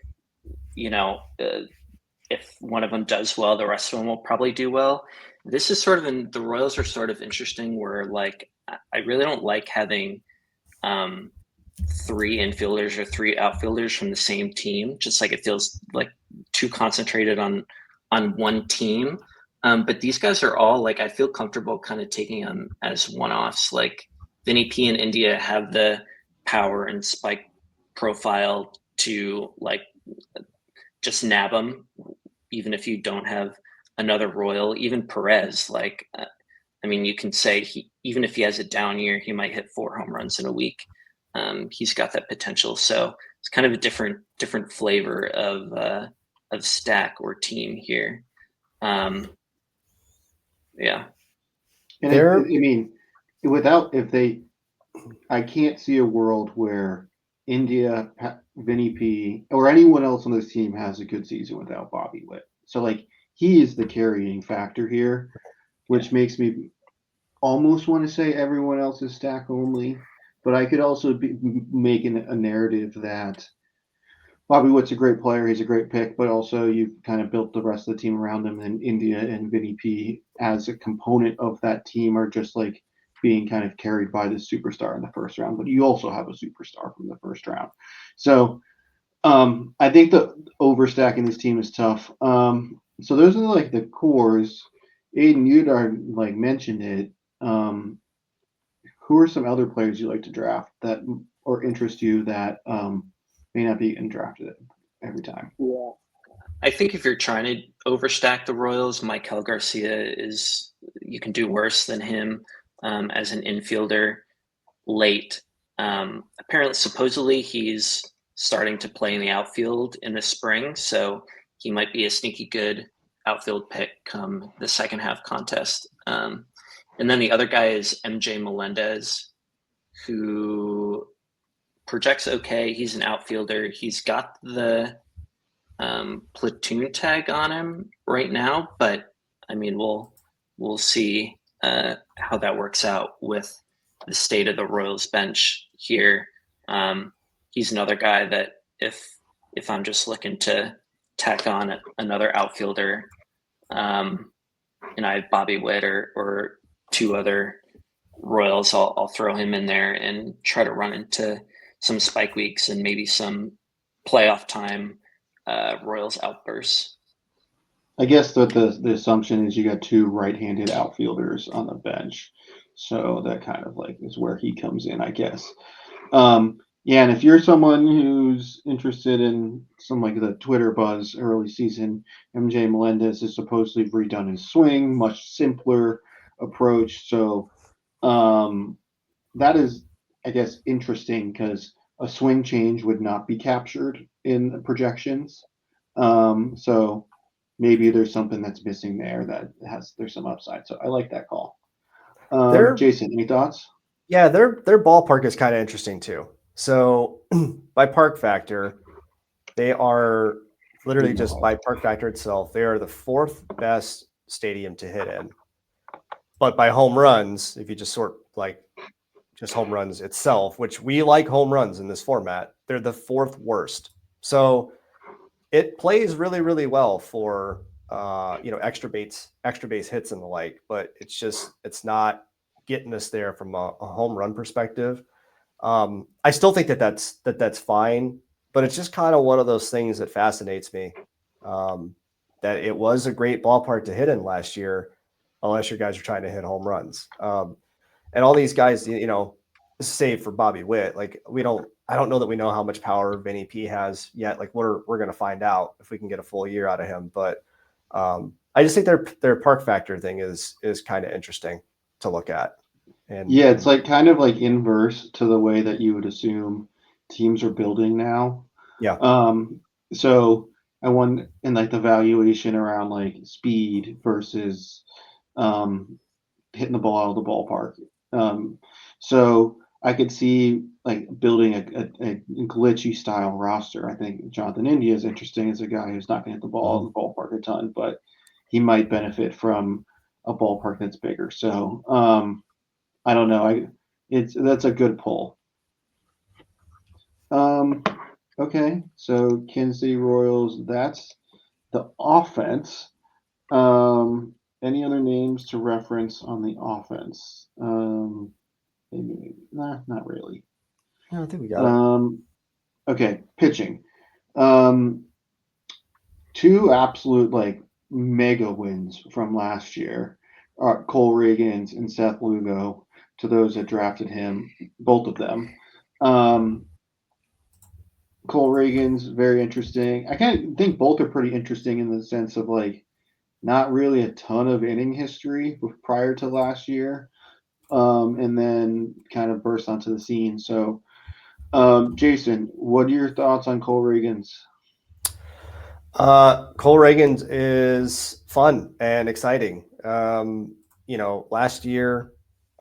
if one of them does well, the rest of them will probably do well. This is sort of the Royals are sort of interesting where like I really don't like having um, 3 infielders or 3 outfielders from the same team. Just like it feels like too concentrated on one team. But these guys are all like I feel comfortable kind of taking them as one-offs. Like Vinny P and India have the power and spike profile to like just nab them, even if you don't have another Royal. Even Perez, like I mean, you can say even if he has a down year, he might hit 4 home runs in a week. He's got that potential. So it's kind of a different flavor of stack or team here. Yeah. And I mean, I can't see a world where India, Vinny P, or anyone else on this team has a good season without Bobby Witt. So like he is the carrying factor here, which makes me almost want to say everyone else is stack only. But I could also be making a narrative that Bobby Witt's a great player. He's a great pick, but also you've kind of built the rest of the team around him. And India and Vinny P as a component of that team are just like being kind of carried by the superstar in the first round. But you also have a superstar from the first round. So I think the overstacking this team is tough. So those are like the cores. Aiden, you'd already like mentioned it. Who are some other players you like to draft that or interest you that may not be getting drafted every time? Yeah. I think if you're trying to overstack the Royals, Maikel Garcia you can do worse than him as an infielder late. Apparently, supposedly, he's starting to play in the outfield in the spring, so he might be a sneaky good outfield pick come the second half contest. And then the other guy is MJ Melendez, who projects okay. He's an outfielder. He's got the platoon tag on him right now, but I mean, we'll see how that works out with the state of the Royals bench here. He's another guy that if I'm just looking to tack on another outfielder, and I have Bobby Witt or 2 other Royals, I'll throw him in there and try to run into some spike weeks and maybe some playoff time Royals outbursts. I guess that the assumption is you got 2 right-handed outfielders on the bench, so that kind of like is where he comes in, I guess. Yeah, and if you're someone who's interested in some like the Twitter buzz early season, MJ Melendez has supposedly redone his swing, much simpler approach. So that is, I guess, interesting because a swing change would not be captured in the projections. So maybe there's something that's missing there that there's some upside. So I like that call. Jason, any thoughts? Yeah, their ballpark is kind of interesting too. So by park factor, they are literally just by park factor itself, they are the 4th best stadium to hit in. But by home runs, if you just sort like just home runs itself, which we like home runs in this format, they're the 4th worst. So it plays really, really well for extra base hits and the like, but it's not getting us there from a home run perspective. I still think that's fine, but it's just kind of one of those things that fascinates me. That it was a great ballpark to hit in last year, unless your guys are trying to hit home runs. And all these guys, save for Bobby Witt, like I don't know that we know how much power Vinny P has yet. Like we're going to find out if we can get a full year out of him. But I just think their park factor thing is kind of interesting to look at. And yeah, it's like kind of like inverse to the way that you would assume teams are building now. Yeah. So I wonder in like the valuation around like speed versus hitting the ball out of the ballpark. So I could see like building a glitchy style roster. I think Jonathan India is interesting as a guy who's not going to hit the ball in the ballpark a ton, but he might benefit from a ballpark that's bigger. So I don't know. That's a good pull. Okay, so Kansas City Royals. That's the offense. Any other names to reference on the offense? Maybe not really. I think we got it. Okay, pitching. Two absolute like mega wins from last year. Cole Reagans and Seth Lugo. To those that drafted him, both of them. Cole Reagans very interesting. I kind of think both are pretty interesting in the sense of like not really a ton of inning history prior to last year, and then kind of burst onto the scene. So, Jason, what are your thoughts on Cole Reagans? Cole Reagans is fun and exciting. Last year,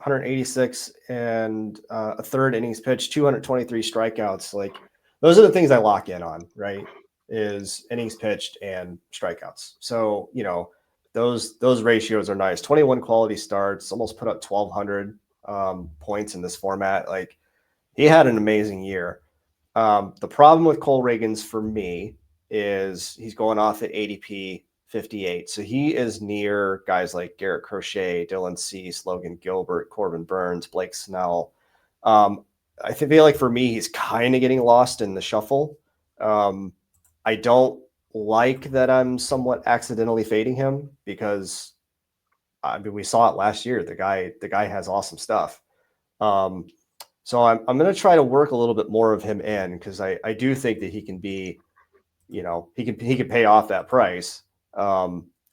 186 and a third innings pitched, 223 strikeouts. Like those are the things I lock in on, right? Is innings pitched and strikeouts. So, those ratios are nice. 21 quality starts, almost put up 1,200 points in this format. Like he had an amazing year. The problem with Cole Reagans for me is he's going off at ADP 58. So he is near guys like Garrett Crochet, Dylan Cease, Logan Gilbert, Corbin Burns, Blake Snell. I feel like for me, he's kind of getting lost in the shuffle. I don't like that I'm somewhat accidentally fading him because we saw it last year. The guy has awesome stuff. So I'm going to try to work a little bit more of him in because I do think that he can be, he can pay off that price.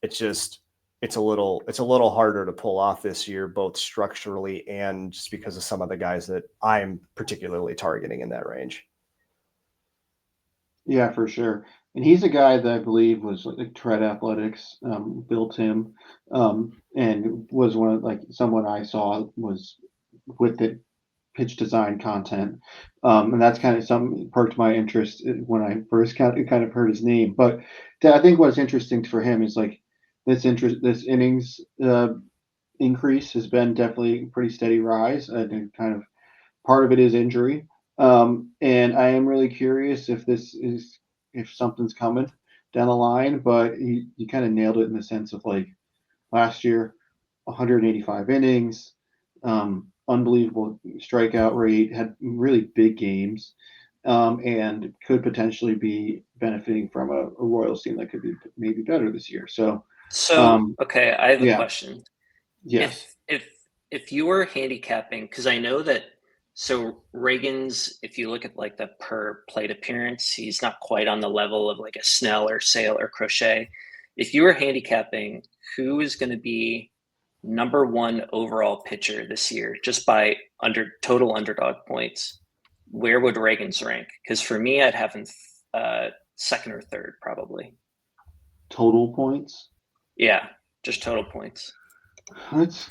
It's a little harder to pull off this year, both structurally and just because of some of the guys that I'm particularly targeting in that range. Yeah, for sure. And he's a guy that I believe was like Tread Athletics built him, and was one of like someone I saw was with the pitch design content, and that's kind of some perked my interest when I first kind of heard his name. But I think what's interesting for him is like this innings increase has been definitely a pretty steady rise. I think kind of part of it is injury, and I am really curious if something's coming down the line. But you kind of nailed it in the sense of like last year, 185 innings, unbelievable strikeout rate, had really big games, and could potentially be benefiting from a Royals team that could be maybe better this year. So, okay, I have a yeah, question. yes, If you were handicapping, because I know that, so Reagan's, if you look at like the per plate appearance, he's not quite on the level of like a Snell or Sale or Crochet. If you were handicapping, who is going to be number one overall pitcher this year, just by total underdog points? Where would Reagan's rank? Because for me, I'd have him second or third, probably. total points. Yeah, just total points. Let's.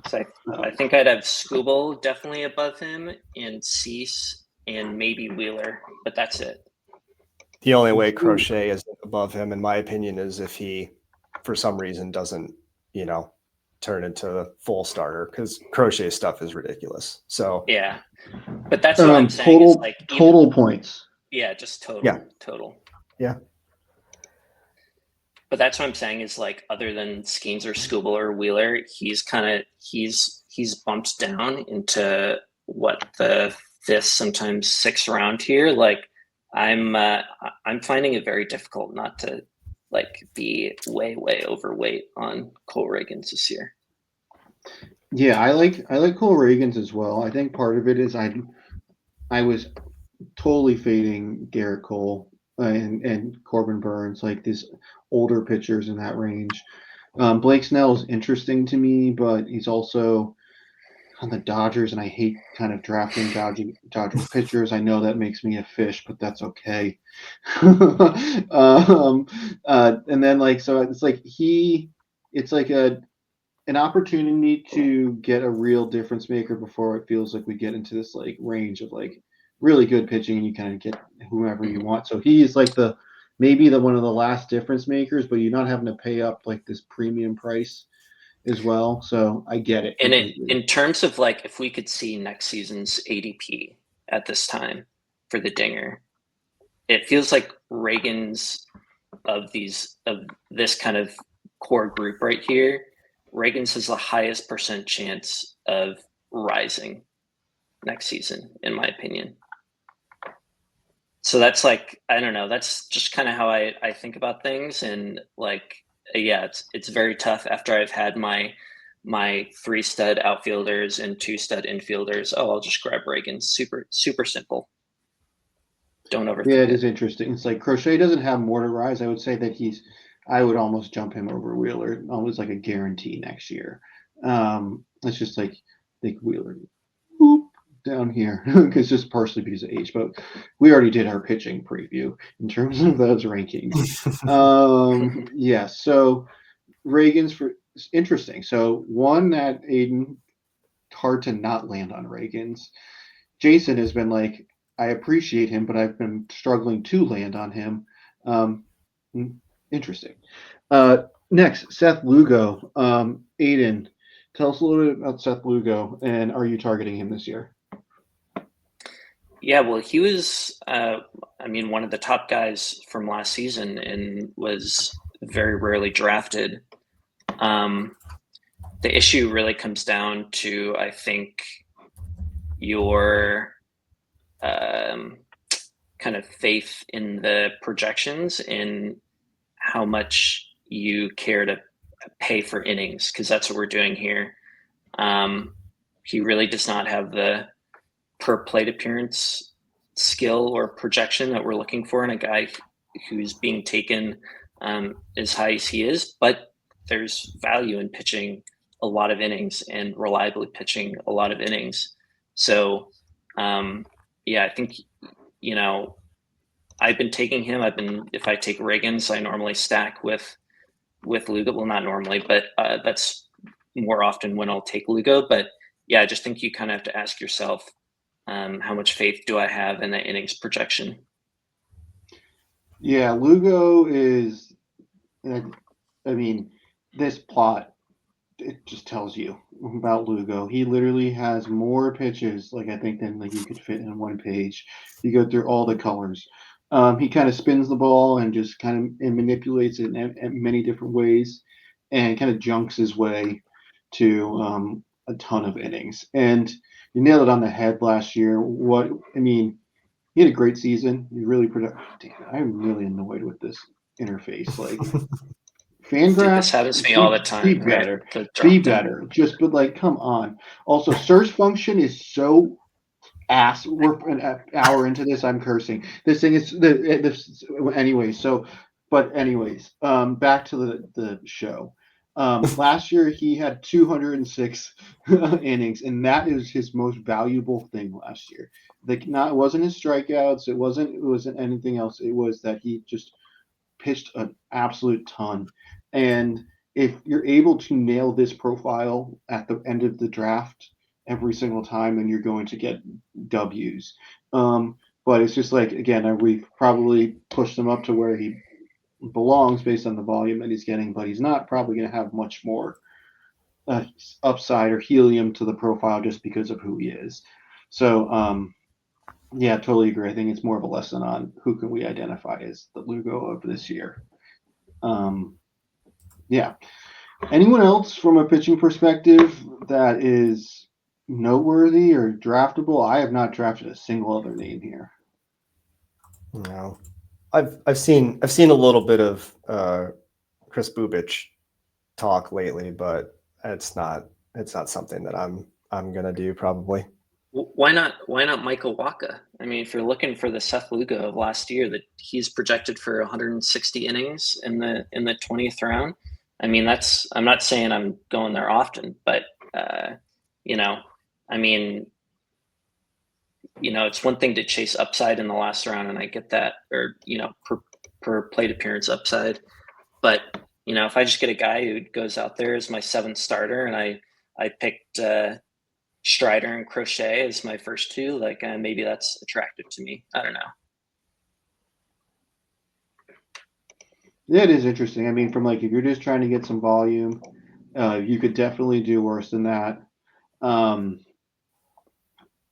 So I think I'd have Skubal definitely above him, and Cease, and maybe Wheeler, but that's it. The only way Crochet is above him, in my opinion, is if he, for some reason, doesn't, turn into the full starter because Crochet stuff is ridiculous. So yeah, but that's what I'm saying. Total, is like total points. Yeah, just total. Yeah. Total. Yeah. But that's what I'm saying is like other than Skeens or Skubal or Wheeler, he's bumped down into what the fifth, sometimes sixth round here. Like I'm finding it very difficult not to like be way overweight on Cole Reagans this year. Yeah, I like Cole Reagans as well. I think part of it is I was totally fading Garrett Cole and Corbin Burns, like these older pitchers in that range. Blake Snell is interesting to me, but he's also on the Dodgers, and I hate kind of drafting Dodgers pitchers. I know that makes me a fish, but that's okay. And then like so it's like an opportunity to get a real difference maker before it feels like we get into this like range of like really good pitching and you kind of get whomever you want. So he is like maybe the one of the last difference makers, but you're not having to pay up like this premium price as well. So I get it And completely. in terms of like, if we could see next season's ADP at this time for the Dinger, it feels like Reagan's of this kind of core group right here, Reagan's has the highest percent chance of rising next season, in my opinion. So that's like, I don't know, that's just kind of how I think about things. And like, yeah, it's very tough after I've had my 3-stud outfielders and 2-stud infielders. Oh, I'll just grab Reagan. Super, super simple. Don't overthink Yeah, it is interesting. It's like Crochet doesn't have more to rise. I would say that I would almost jump him over Wheeler, almost like a guarantee next year. It's just like Wheeler whoop, down here because just partially because of age, but we already did our pitching preview in terms of those rankings. Yeah, so Reagan's for interesting. So one that Aiden, hard to not land on Reagan's. Jason has been like, I appreciate him, but I've been struggling to land on him. Um, Interesting. Next, Seth Lugo. Aiden, tell us a little bit about Seth Lugo, and are you targeting him this year? Yeah, well, he was, one of the top guys from last season and was very rarely drafted. The issue really comes down to, I think, your kind of faith in the projections and how much you care to pay for innings, because that's what we're doing here. He really does not have the per plate appearance skill or projection that we're looking for in a guy who's being taken as high as he is, but there's value in pitching a lot of innings and reliably pitching a lot of innings. So I think, I've been taking him. If I take Reagan's, I normally stack with Lugo. Well, not normally, but that's more often when I'll take Lugo. But yeah, I just think you kind of have to ask yourself, how much faith do I have in the innings projection? Yeah, Lugo is, this plot, it just tells you about Lugo. He literally has more pitches, like I think, than like you could fit in one page. You go through all the colors. He kind of spins the ball and just kind of manipulates it in many different ways, and kind of junks his way to a ton of innings. And you nailed it on the head last year. He had a great season. He really productive. Damn, I'm really annoyed with this interface. Like Fangraphs, Dude, this happens to me all the time. Be better. Be better. Just, but like, come on. Also, search function is so ass. We're an hour into this. I'm cursing. This thing is anyway. So, but anyways, back to the show. Last year he had 206 innings, and that is his most valuable thing last year. It wasn't his strikeouts. It wasn't anything else. It was that he just pitched an absolute ton. And if you're able to nail this profile at the end of the draft every single time, then you're going to get W's. But it's just like, again, we've probably pushed him up to where he belongs based on the volume that he's getting, but he's not probably going to have much more upside or helium to the profile just because of who he is. So, yeah, totally agree. I think it's more of a lesson on who can we identify as the Lugo of this year. Yeah. Anyone else from a pitching perspective that is noteworthy or draftable? I have not drafted a single other name here. No, I've seen a little bit of Chris Bubich talk lately, but it's not something that I'm gonna do probably. Why not Michael Wacha? I mean, if you're looking for the Seth Lugo of last year, that he's projected for 160 innings in the 20th round. I mean, I'm not saying I'm going there often, but it's one thing to chase upside in the last round, and I get that, or per plate appearance upside, but if I just get a guy who goes out there as my 7th starter, and I picked Strider and Crochet as my first 2, like maybe that's attractive to me. I don't know. Yeah, it is interesting. I mean, from like if you're just trying to get some volume, you could definitely do worse than that.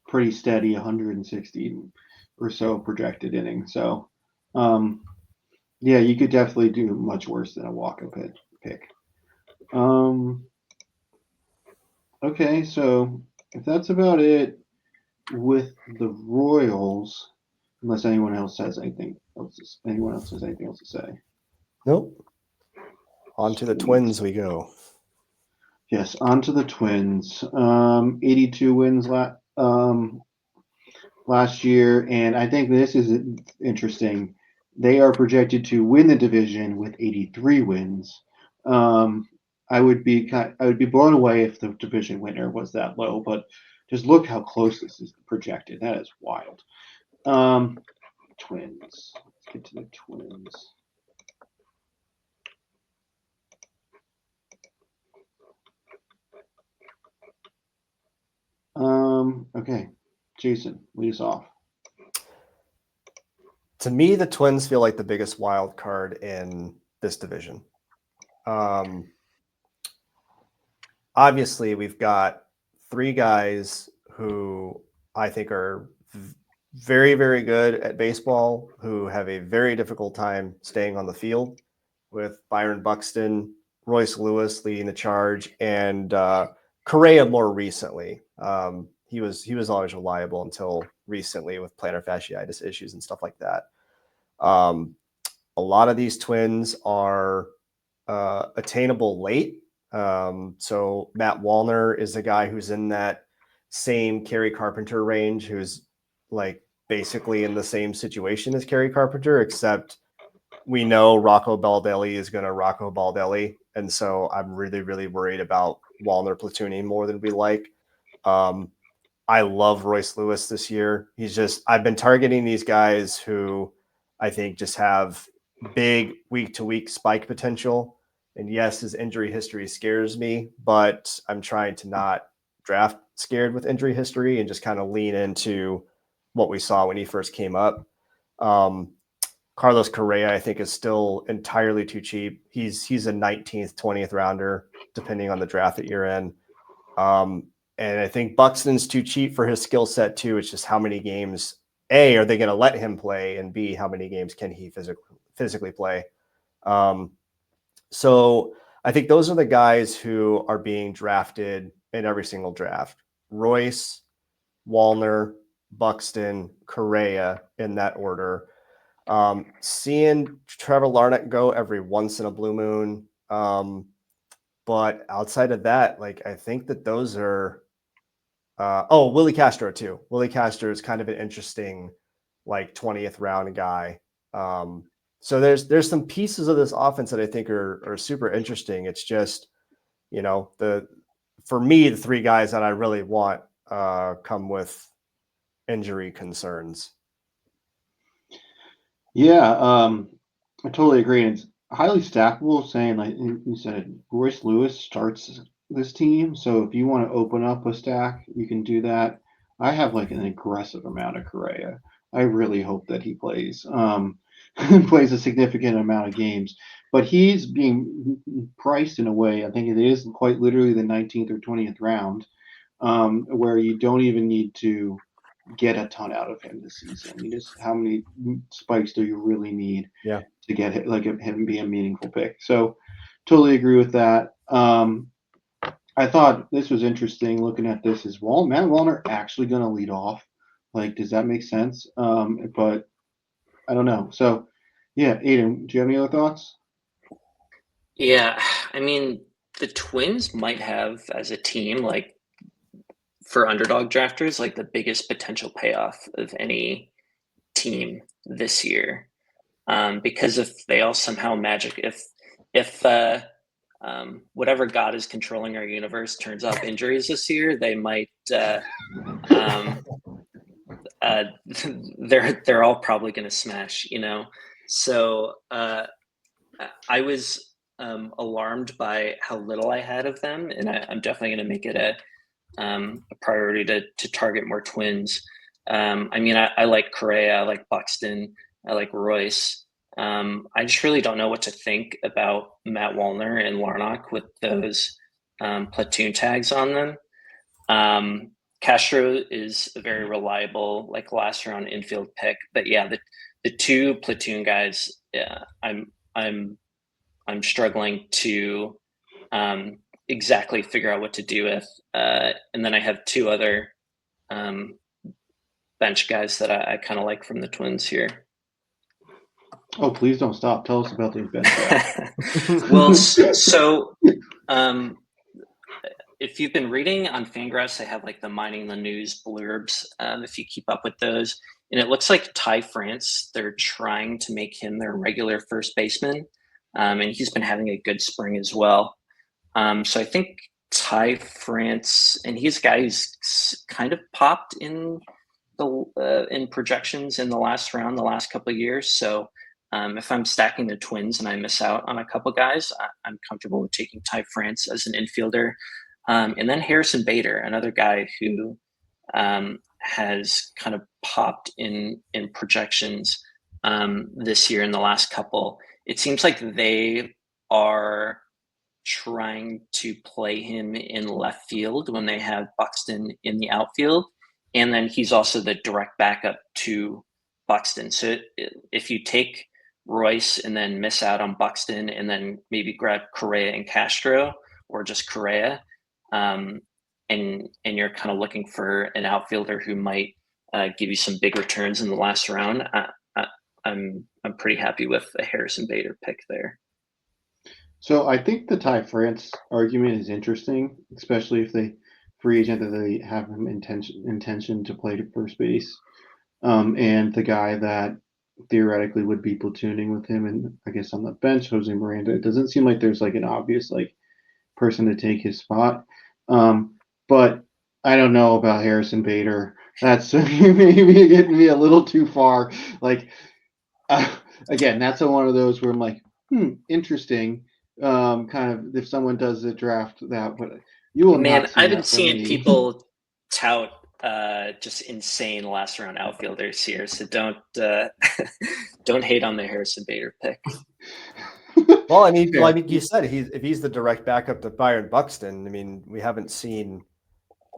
Pretty steady, 160 or so projected innings. So, yeah, you could definitely do much worse than a walk-up pick. Okay, so if that's about it with the Royals, unless anyone else has anything else to say. Nope. On to the Sweet. Twins we go. Yes, on to the Twins. 82 wins last year, and I think this is interesting. They are projected to win the division with 83 wins. I would be blown away if the division winner was that low, but just look how close this is projected. That is wild. Twins. Let's get to the Twins. Okay, Jason, lead us off. To me, the Twins feel like the biggest wild card in this division. Obviously, we've got 3 guys who I think are very, very good at baseball, who have a very difficult time staying on the field, with Byron Buxton, Royce Lewis leading the charge, and Correa more recently. He was always reliable until recently with plantar fasciitis issues and stuff like that. A lot of these Twins are attainable late. So Matt Wallner is the guy who's in that same Kerry Carpenter range, who's like basically in the same situation as Kerry Carpenter, except we know Rocco Baldelli is going to Rocco Baldelli. And so I'm really, really worried about Wallner platooning more than we like. I love Royce Lewis this year. I've been targeting these guys who I think just have big week-to-week spike potential. And yes, his injury history scares me, but I'm trying to not draft scared with injury history and just kind of lean into what we saw when he first came up. Carlos Correa, I think, is still entirely too cheap. He's a 19th, 20th rounder, depending on the draft that you're in. And I think Buxton's too cheap for his skill set too. It's just how many games, A, are they going to let him play? And B, how many games can he physically play? So I think those are the guys who are being drafted in every single draft. Royce, Wallner, Buxton, Correa, in that order. Seeing Trevor Larnach go every once in a blue moon. But outside of that, like, I think that those are, Willie Castro too. Willie Castro is kind of an interesting, like 20th round guy. So there's some pieces of this offense that I think are super interesting. It's just, for me, the 3 guys that I really want come with injury concerns. Yeah, I totally agree. It's highly stackable, saying, like you said, Royce Lewis starts this team. So if you want to open up a stack, you can do that. I have like an aggressive amount of Correa. I really hope that he plays plays a significant amount of games. But he's being priced in a way, I think it is quite literally the 19th or 20th round, where you don't even need to get a ton out of him this season. You just, how many spikes do you really need to get him, like him be a meaningful pick? So totally agree with that. I thought this was interesting looking at this. Is Matt Wallner actually going to lead off? Like, does that make sense? But I don't know. So yeah, Aiden, do you have any other thoughts? Yeah, I mean, the Twins might have, as a team, like, for underdog drafters, like the biggest potential payoff of any team this year, because if they all somehow if whatever God is controlling our universe turns up injuries this year, they might they're all probably going to smash, So I was alarmed by how little I had of them, and I'm definitely going to make it a priority to target more Twins. I mean, I like Correa, I like Buxton, I like Royce. I just really don't know what to think about Matt Wallner and Larnach with those platoon tags on them. Castro is a very reliable, like last round infield pick, but yeah, the two platoon guys, yeah, I'm struggling to exactly figure out what to do with. And then I have two other um, bench guys that I kind of like from the Twins here. Oh, please don't stop. Tell us about these bench guys. Well, so if you've been reading on Fangraphs, they have like the Mining the News blurbs, if you keep up with those. And it looks like Ty France, they're trying to make him their regular first baseman. And he's been having a good spring as well. So I think Ty France, and he's a guy who's kind of popped in the in projections in the last round, the last couple of years. So if I'm stacking the Twins and I miss out on a couple guys, I'm comfortable with taking Ty France as an infielder. And then Harrison Bader, another guy who has kind of popped in projections this year in the last couple. It seems like they are trying to play him in left field when they have Buxton in the outfield. And then he's also the direct backup to Buxton. So if you take Royce and then miss out on Buxton and then maybe grab Correa and Castro or just Correa, and you're kind of looking for an outfielder who might give you some big returns in the last round, I'm pretty happy with a Harrison Bader pick there. So I think the Ty France argument is interesting, especially if they free agent that they have him intention to play to first base, and the guy that theoretically would be platooning with him, and I guess on the bench, Jose Miranda. It doesn't seem like there's like an obvious like person to take his spot, but I don't know about Harrison Bader. That's maybe getting me a little too far. Like again, that's one of those where I'm like, interesting. Kind of if someone does a draft that, but you will not see I've been that from seeing me. people tout just insane last round outfielders here, so don't don't hate on the Harrison Bader pick. Well, I mean, like you said, if he's the direct backup to Byron Buxton, I mean, we haven't seen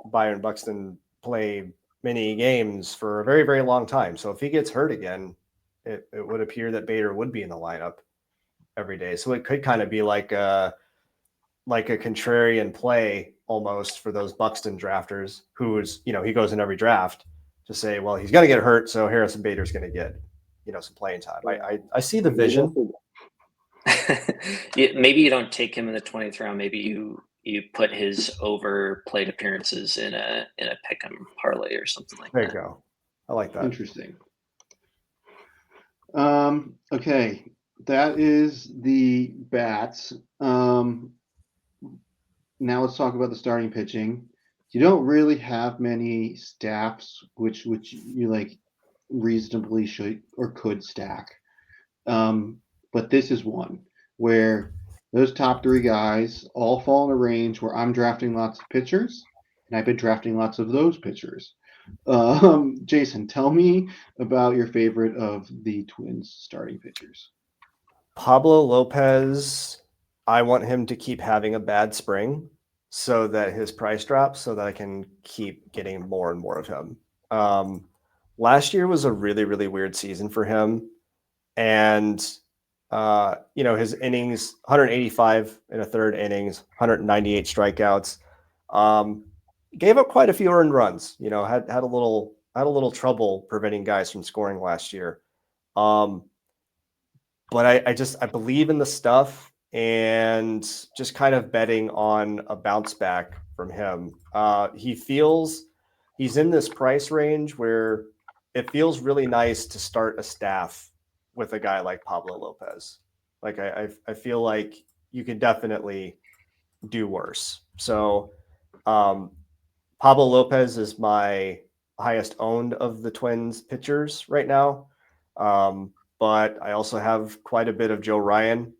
Byron Buxton play many games for a very, very long time. So if he gets hurt again, it would appear that Bader would be in the lineup every day. So it could kind of be like a contrarian play almost for those Buxton drafters who's, he goes in every draft to say, well, he's going to get hurt, so Harrison Bader's going to get, some playing time. I see the vision. Maybe you don't take him in the 20th round. Maybe you put his over plate appearances in a pick'em parlay or something like that. There you go. I like that. Interesting. Okay, that is the bats. Now let's talk about the starting pitching. You don't really have many staffs which you like reasonably should or could stack. But this is one where those top three guys all fall in a range where I'm drafting lots of pitchers, and I've been drafting lots of those pitchers. Jason, tell me about your favorite of the Twins starting pitchers. Pablo Lopez, I want him to keep having a bad spring so that his price drops so that I can keep getting more and more of him. Last year was a really, really weird season for him. And, his innings, 185 in a third innings, 198 strikeouts, gave up quite a few earned runs, had a little trouble preventing guys from scoring last year. But I believe in the stuff and just kind of betting on a bounce back from him. He's in this price range where it feels really nice to start a staff with a guy like Pablo Lopez. Like I feel like you can definitely do worse. So Pablo Lopez is my highest owned of the Twins pitchers right now. But I also have quite a bit of Joe Ryan.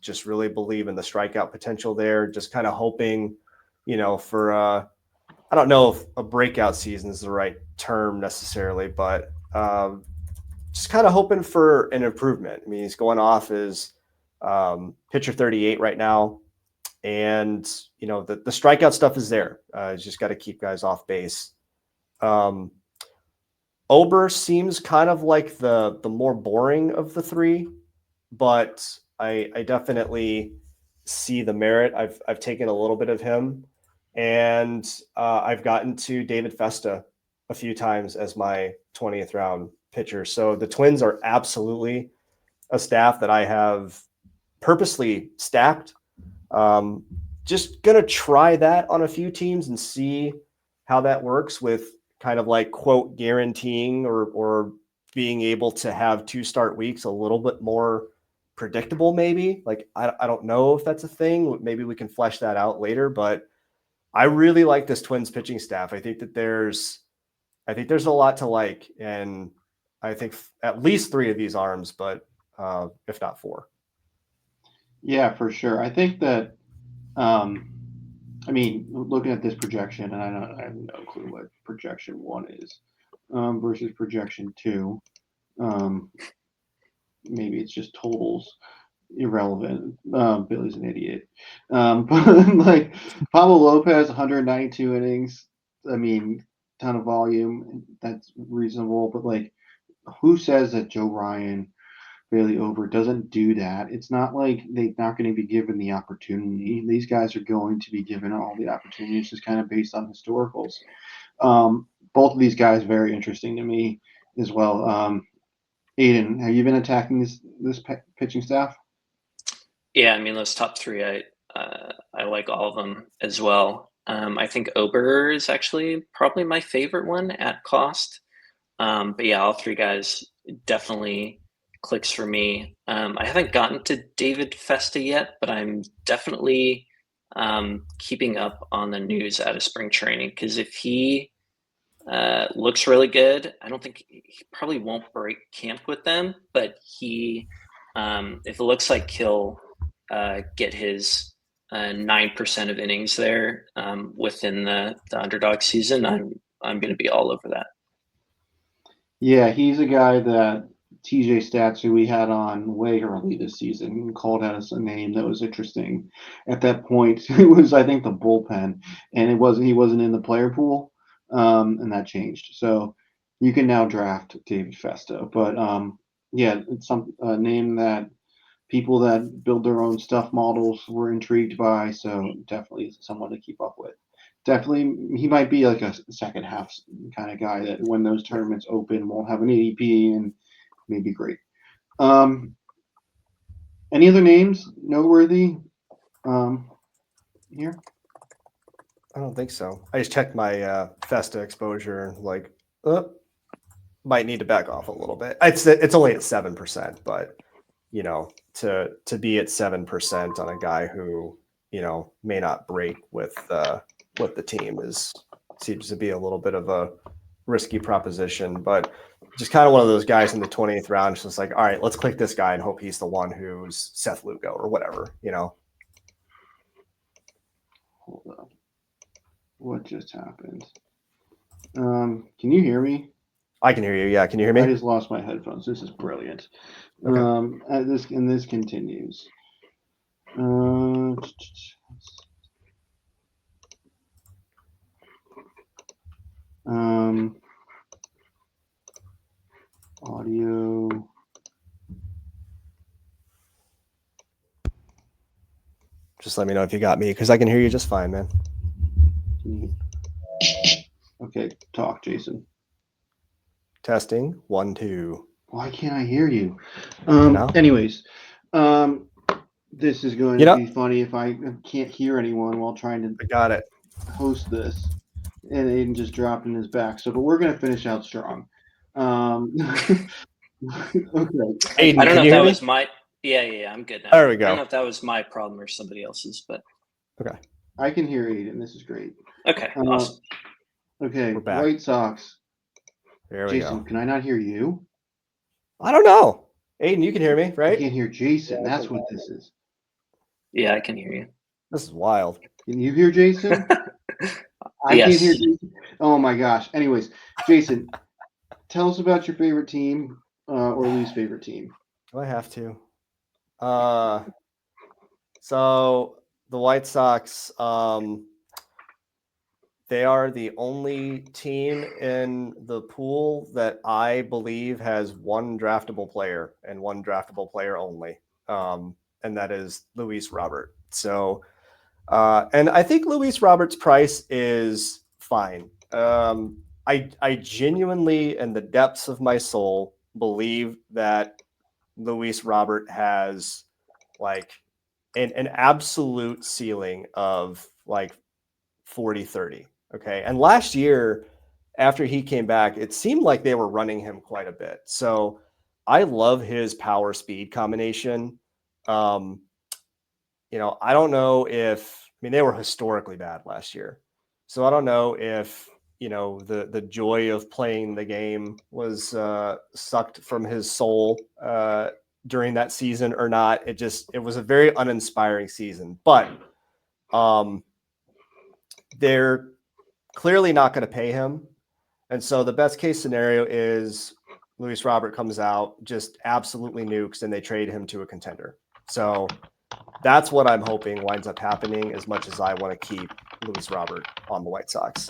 Just really believe in the strikeout potential there. Just kind of hoping, for I don't know if a breakout season is the right term necessarily, but just kind of hoping for an improvement. I mean, he's going off as pitcher 38 right now. And, the strikeout stuff is there. He's just got to keep guys off base. Ober seems kind of like the more boring of the three, but I definitely see the merit. I've taken a little bit of him, and I've gotten to David Festa a few times as my 20th round pitcher. So the Twins are absolutely a staff that I have purposely stacked. Just gonna try that on a few teams and see how that works with kind of like quote guaranteeing or being able to have 2 start weeks a little bit more predictable. Maybe like I don't know if that's a thing. Maybe we can flesh that out later. But I really like this Twins pitching staff. I think there's a lot to like, and I think at least 3 of these arms, but if not 4. Yeah, for sure. I think that, I mean, looking at this projection, and I have no clue what projection 1 is versus projection 2. Maybe it's just totals, irrelevant. Billy's an idiot. But like Pablo Lopez, 192 innings. I mean, ton of volume. That's reasonable. But like, who says that Joe Ryan, Bailey Over doesn't do that? It's not like they're not going to be given the opportunity. These guys are going to be given all the opportunities, just kind of based on historicals. Both of these guys very interesting to me as well. Aiden, have you been attacking this pitching staff? Yeah, I mean those top 3, I like all of them as well. I think Ober is actually probably my favorite one at cost. But yeah, all 3 guys definitely clicks for me. I haven't gotten to David Festa yet, but I'm definitely keeping up on the news out of spring training, because if he looks really good, I don't think he probably won't break camp with them, but if it looks like he'll get his 9% of innings there within the Underdog season, I'm going to be all over that. Yeah, he's a guy that TJ Stats, who we had on way early this season, called out us a name that was interesting. At that point, it was, I think, the bullpen, and he wasn't in the player pool, and that changed. So you can now draft David Festa, but yeah, it's a name that people that build their own stuff models were intrigued by. So definitely someone to keep up with. Definitely, he might be like a second half kind of guy that when those tournaments open won't have an ADP and may be great. Any other names noteworthy here? I don't think so. I just checked my Festa exposure, like, might need to back off a little bit. It's only at 7%, but to be at 7% on a guy who may not break with the team seems to be a little bit of a risky proposition. But just kind of one of those guys in the 20th round, just like, all right, let's click this guy and hope he's the one who's Seth Lugo or whatever. Hold up. What just happened? Can you hear me? I can hear you. Yeah, can you hear me? I just lost my headphones. This is brilliant. Okay. This continues. Audio. Just let me know if you got me, because I can hear you just fine, man. Okay, talk, Jason. Testing 1 2. Why can't I hear you? No? Anyways, this is going to be funny if I can't hear anyone while trying to I got it. host this, and Aiden just dropped in his back. So, but we're going to finish out strong. Okay. Aiden, I don't know can you if that hear me? was my. Yeah, I'm good now. There we go. I don't know if that was my problem or somebody else's, but Okay. I can hear Aiden. This is great. okay, awesome. Okay, We're back. White Sox. Here we Jason, go. can I not hear you? I don't know. Aiden, you can hear me, I right? can't hear Jason. That's what this is. Yeah, I can hear you. This is wild. Can you hear Jason? I can't hear Yes. Jason. Oh my gosh. Anyways, Jason, tell us about your favorite team or least favorite team. Do I have to? So the White Sox, they are the only team in the pool that I believe has one draftable player and one draftable player only. And that is Luis Robert. So, and I think Luis Robert's price is fine. I genuinely, in the depths of my soul, believe that Luis Robert has like an absolute ceiling of like 40-30. Okay. And last year, after he came back, it seemed like they were running him quite a bit. So I love his power speed combination. Um, I don't know if, I mean, they were historically bad last year. So I don't know if, the joy of playing the game was sucked from his soul during that season or not. It was a very uninspiring season, but they're clearly not going to pay him. And so the best case scenario is Luis Robert comes out, just absolutely nukes, and they trade him to a contender. So that's what I'm hoping winds up happening, as much as I want to keep Luis Robert on the White Sox.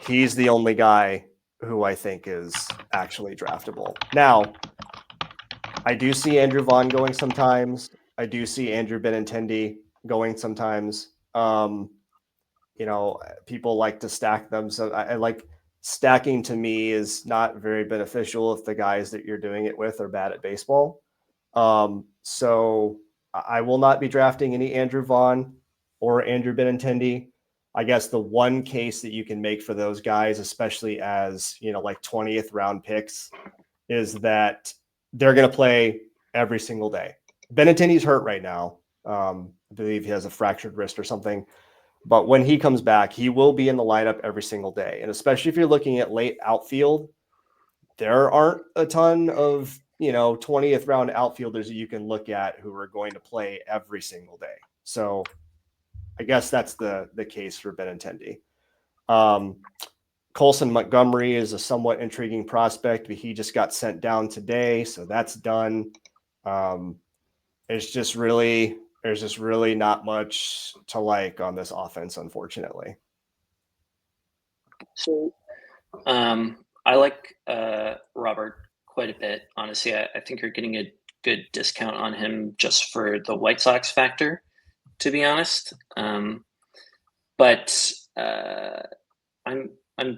He's the only guy who I think is actually draftable. Now, I do see Andrew Vaughn going sometimes. I do see Andrew Benintendi going sometimes. People like to stack them. So I like stacking. To me, is not very beneficial if the guys that you're doing it with are bad at baseball. So I will not be drafting any Andrew Vaughn or Andrew Benintendi. I guess the one case that you can make for those guys, especially as, like 20th round picks, is that they're going to play every single day. Benintendi's hurt right now. I believe he has a fractured wrist or something. But when he comes back, he will be in the lineup every single day. And especially if you're looking at late outfield, there aren't a ton of, 20th round outfielders that you can look at who are going to play every single day. So I guess that's the case for Benintendi. Colson Montgomery is a somewhat intriguing prospect, but he just got sent down today. So that's done. There's just really not much to like on this offense, unfortunately. So I like Robert quite a bit. Honestly, I think you're getting a good discount on him just for the White Sox factor, to be honest. But I'm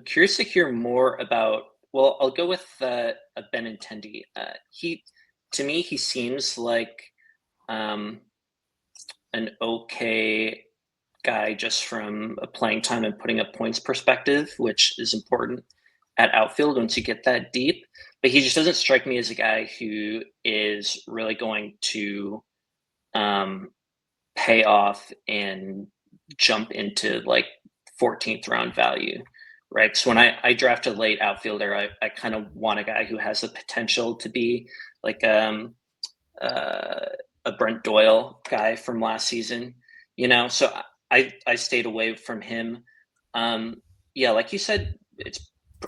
curious to hear more about. Well, I'll go with a Benintendi. To me, he seems like an okay guy just from a playing time and putting up points perspective, which is important at outfield once you get that deep. But he just doesn't strike me as a guy who is really going to pay off and jump into like 14th round value, right? So when I draft a late outfielder, I kind of want a guy who has the potential to be like a Brent Doyle guy from last season, So I stayed away from him. Yeah, like you said,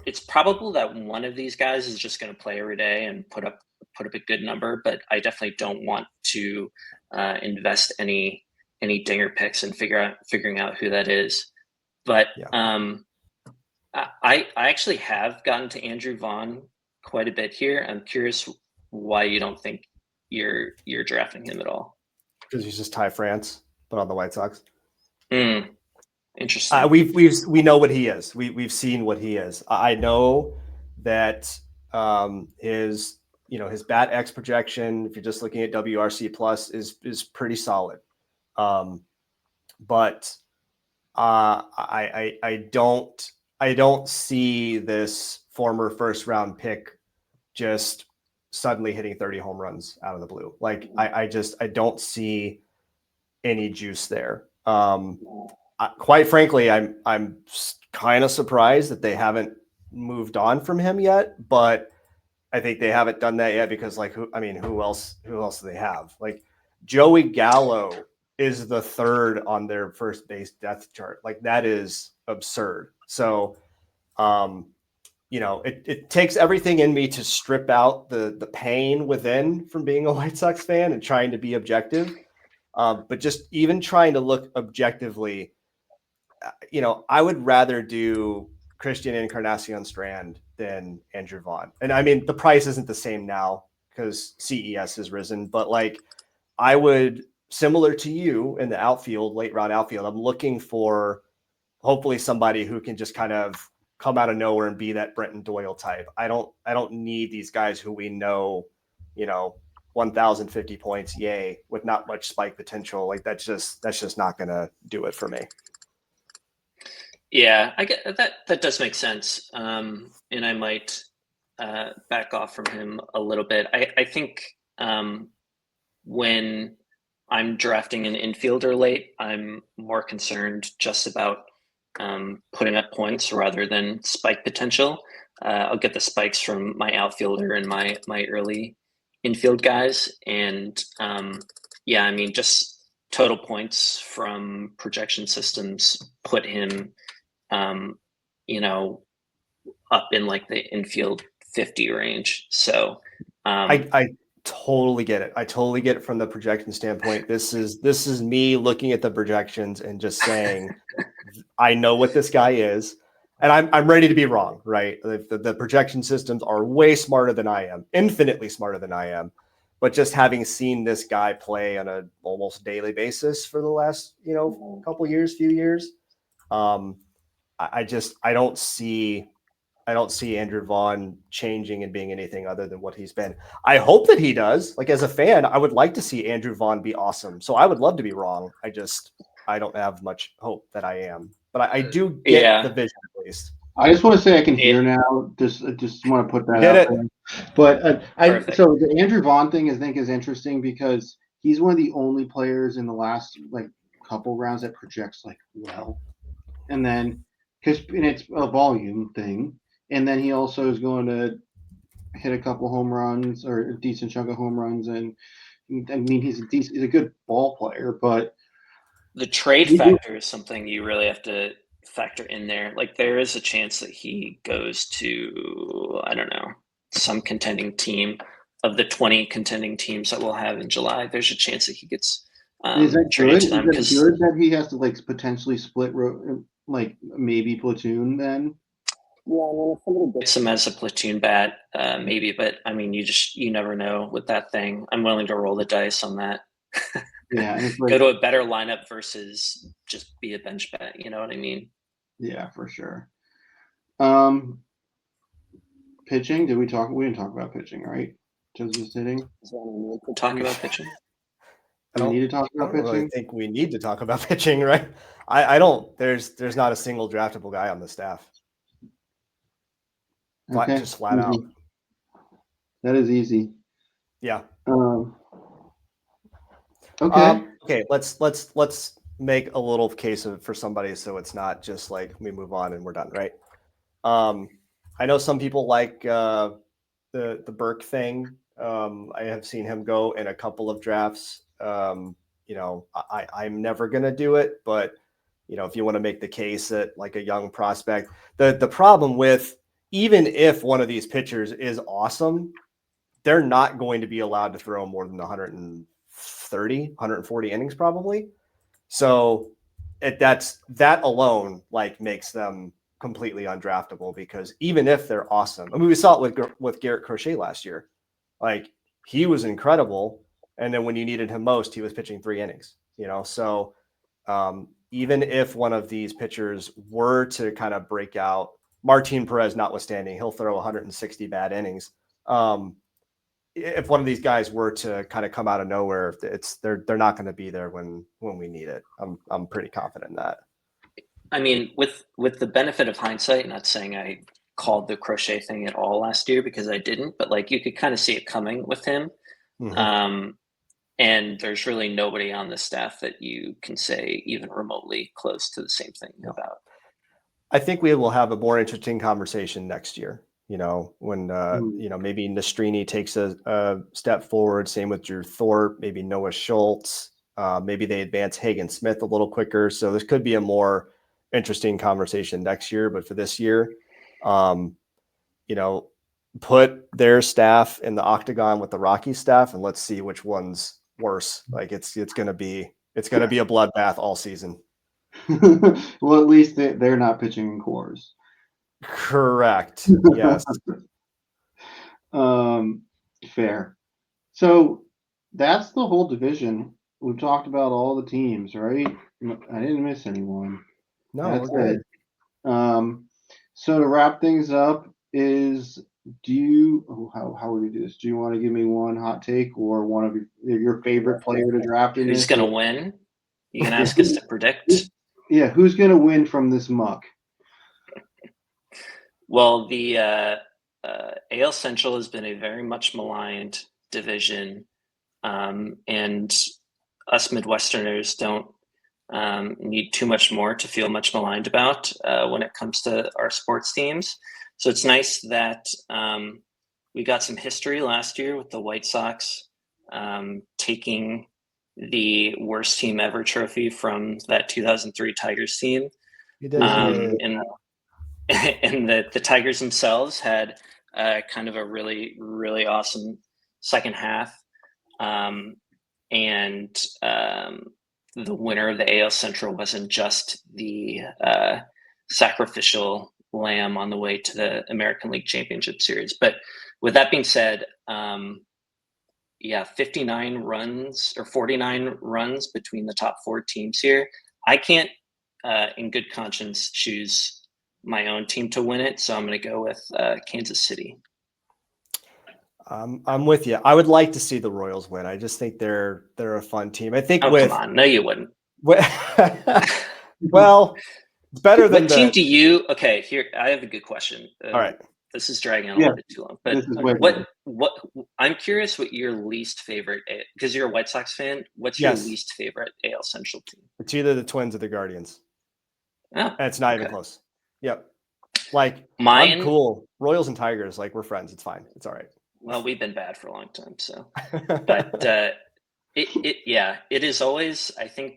it's probable that one of these guys is just going to play every day and put up a good number, but I definitely don't want to invest any dinger picks and figuring out who that is. But yeah. I actually have gotten to Andrew Vaughn quite a bit here. I'm curious why you don't think you're drafting him at all. Because he's just Ty France, but on the White Sox. Interesting. We know what he is. We've seen what he is. I know that his bat X projection, if you're just looking at WRC plus, is pretty solid. But I don't see this former first round pick just suddenly hitting 30 home runs out of the blue. Like I don't see any juice there. Quite frankly, I'm kind of surprised that they haven't moved on from him yet, but I think they haven't done that yet because, like, who else do they have? Like, Joey Gallo is the third on their first base depth chart. Like, that is absurd. So, it takes everything in me to strip out the pain within from being a White Sox fan and trying to be objective. But just even trying to look objectively, I would rather do Christian Encarnacion Strand than Andrew Vaughn. And I mean, the price isn't the same now because CES has risen, but like I would, similar to you in the outfield, late round outfield, I'm looking for hopefully somebody who can just kind of come out of nowhere and be that Brenton Doyle type. I don't need these guys who we know, 1,050 points, yay, with not much spike potential. Like that's just not going to do it for me. Yeah, I get that. That does make sense. And I might back off from him a little bit. I think when I'm drafting an infielder late, I'm more concerned just about putting up points rather than spike potential. I'll get the spikes from my outfielder and my early infield guys, and yeah, I mean, just total points from projection systems put him, up in like the infield 50 range. So I totally get it. I totally get it from the projection standpoint. This is me looking at the projections and just saying, I know what this guy is, and I'm ready to be wrong, right? The projection systems are way smarter than I am, infinitely smarter than I am. But just having seen this guy play on a almost daily basis for the last, few years, I don't see Andrew Vaughn changing and being anything other than what he's been. I hope that he does. Like as a fan, I would like to see Andrew Vaughn be awesome. So I would love to be wrong. I don't have much hope that I am, but I do get the vision at least. I just want to say I can hear now. Just want to put that out there. But so the Andrew Vaughn thing I think is interesting because he's one of the only players in the last like couple rounds that projects like well, and then and it's a volume thing, and then he also is going to hit a couple home runs or a decent chunk of home runs, and I mean he's a good ball player, but the trade factor is something you really have to factor in there. Like there is a chance that he goes to, I don't know, some contending team. Of the 20 contending teams that we'll have in July, there's a chance that he gets traded to them. Is it good that he has to like potentially split like maybe platoon then? Yeah, I mean, if somebody gets him as a platoon bat, maybe, but I mean, you never know with that thing. I'm willing to roll the dice on that. Yeah, go to a better lineup versus just be a bench bat. You know what I mean? Yeah, for sure. Pitching? We didn't talk about pitching, right? Just hitting. Talk about pitching. Do we need to talk about pitching? I really think we need to talk about pitching, right? I don't. There's not a single draftable guy on the staff. Just flat easy. out. That is easy. Yeah. Okay. Okay. Let's make a little case for somebody so it's not just like we move on and we're done, right? I know some people like the Burke thing. I have seen him go in a couple of drafts. I'm never gonna do it, but if you want to make the case that like a young prospect, the problem with even if one of these pitchers is awesome, they're not going to be allowed to throw more than 140 innings probably. So that alone like makes them completely undraftable because even if they're awesome, I mean, we saw it with Garrett Crochet last year. Like he was incredible. And then when you needed him most, he was pitching 3 innings, so even if one of these pitchers were to kind of break out, Martin Perez notwithstanding, he'll throw 160 bad innings. If one of these guys were to kind of come out of nowhere, they're not going to be there when we need it. I'm pretty confident in that. I mean, with the benefit of hindsight, not saying I called the Crochet thing at all last year because I didn't, but like you could kind of see it coming with him. Mm-hmm. And there's really nobody on the staff that you can say even remotely close to the same thing about. I think we will have a more interesting conversation next year. when maybe Nastrini takes a step forward. Same with Drew Thorpe, maybe Noah Schultz. Maybe they advance Hagen Smith a little quicker. So this could be a more interesting conversation next year. But for this year, put their staff in the octagon with the Rockies staff, and let's see which one's worse. Like it's gonna be a bloodbath all season. Well, at least they're not pitching in cores. Correct. Yes. Fair. So that's the whole division. We've talked about all the teams, right? I didn't miss anyone. No, That's we're good. So to wrap things up, how would we do this? Do you want to give me one hot take or one of your favorite player to draft in Who's this? going to win? You can ask us to predict. Yeah, who's going to win from this muck? Well, the AL Central has been a very much maligned division, and us Midwesterners don't need too much more to feel much maligned about when it comes to our sports teams. So it's nice that we got some history last year with the White Sox taking the worst team ever trophy from that 2003 Tigers team. And the Tigers themselves had kind of a really, really awesome second half. And the winner of the AL Central wasn't just the sacrificial lamb on the way to the American League Championship Series. But with that being said, 59 runs or 49 runs between the top four teams here. I can't, in good conscience, choose my own team to win it. So I'm going to go with Kansas City. I'm with you. I would like to see the Royals win. I just think they're a fun team. I think come on. No, you wouldn't. Well, it's better than what team do you? Okay, here I have a good question. All right, this is dragging on a little bit too long. But what I'm curious what your least favorite, because you're a White Sox fan. What's your least favorite AL Central team? It's either the Twins or the Guardians. Oh, and it's not even close. Yep. Like mine, I'm cool. Royals and Tigers, like we're friends. It's fine. It's all right. Well, we've been bad for a long time, so. But it is always. I think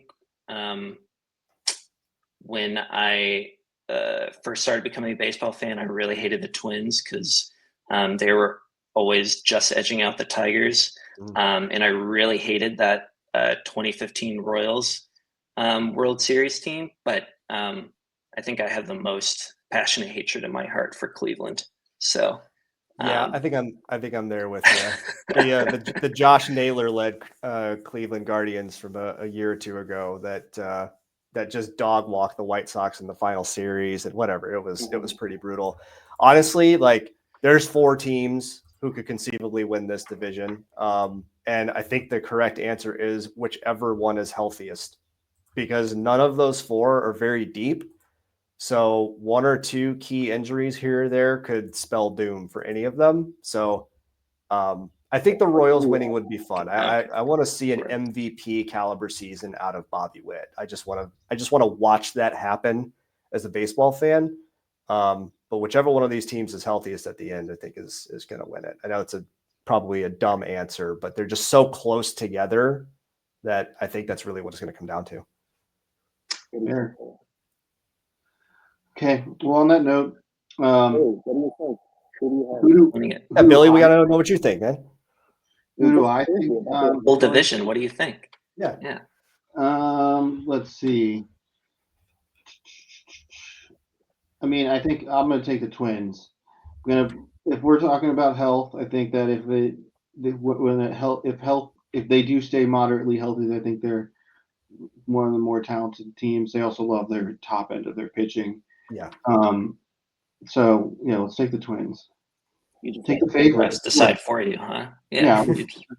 when I first started becoming a baseball fan, I really hated the Twins because they were always just edging out the Tigers, and I really hated that 2015 Royals World Series team. But I think I have the most passionate hatred in my heart for Cleveland. So. I think I'm there with you. The Josh Naylor led Cleveland Guardians from a year or two ago that just dog walked the White Sox in the final series and whatever. It was pretty brutal. Honestly, like there's four teams who could conceivably win this division. And I think the correct answer is whichever one is healthiest, because none of those four are very deep. So one or two key injuries here or there could spell doom for any of them. So I think the Royals winning would be fun. I want to see an MVP caliber season out of Bobby Witt. I just want to watch that happen as a baseball fan. But whichever one of these teams is healthiest at the end, I think is going to win it. I know it's probably a dumb answer, but they're just so close together that I think that's really what it's going to come down to. Sure. Okay. Well, on that note, what do you think? Billy, we gotta know what you think, man. Who do I think? Whole division. What do you think? Yeah. Let's see. I mean, I think I'm going to take the Twins. If we're talking about health, I think that if they do stay moderately healthy, I think they're one of the more talented teams. They also love their top end of their pitching. Yeah. So let's take the Twins. You take the favorite. Decide for you, huh? Yeah.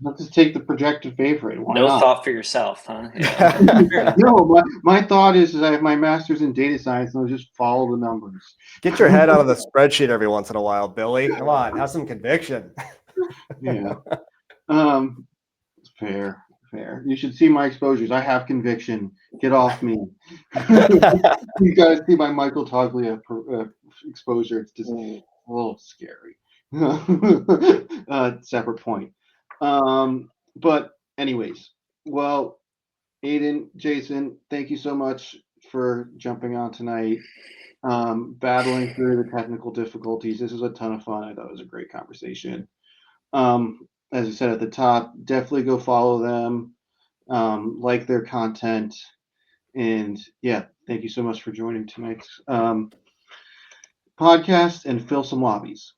Let's just take the projected favorite. Why not? Thought for yourself, huh? Yeah. No, my thought is I have my master's in data science and I'll just follow the numbers. Get your head out of the spreadsheet every once in a while, Billy. Come on, have some conviction. Yeah. Fair. You should see my exposures. I have conviction. Get off me. You guys see my Michael Toglia exposure. It's just a little scary. Separate point. But anyways, well, Aiden, Jason, thank you so much for jumping on tonight. Battling through the technical difficulties. This was a ton of fun. I thought it was a great conversation. As I said at the top, definitely go follow them, like their content, and yeah, thank you so much for joining tonight's podcast and fill some lobbies.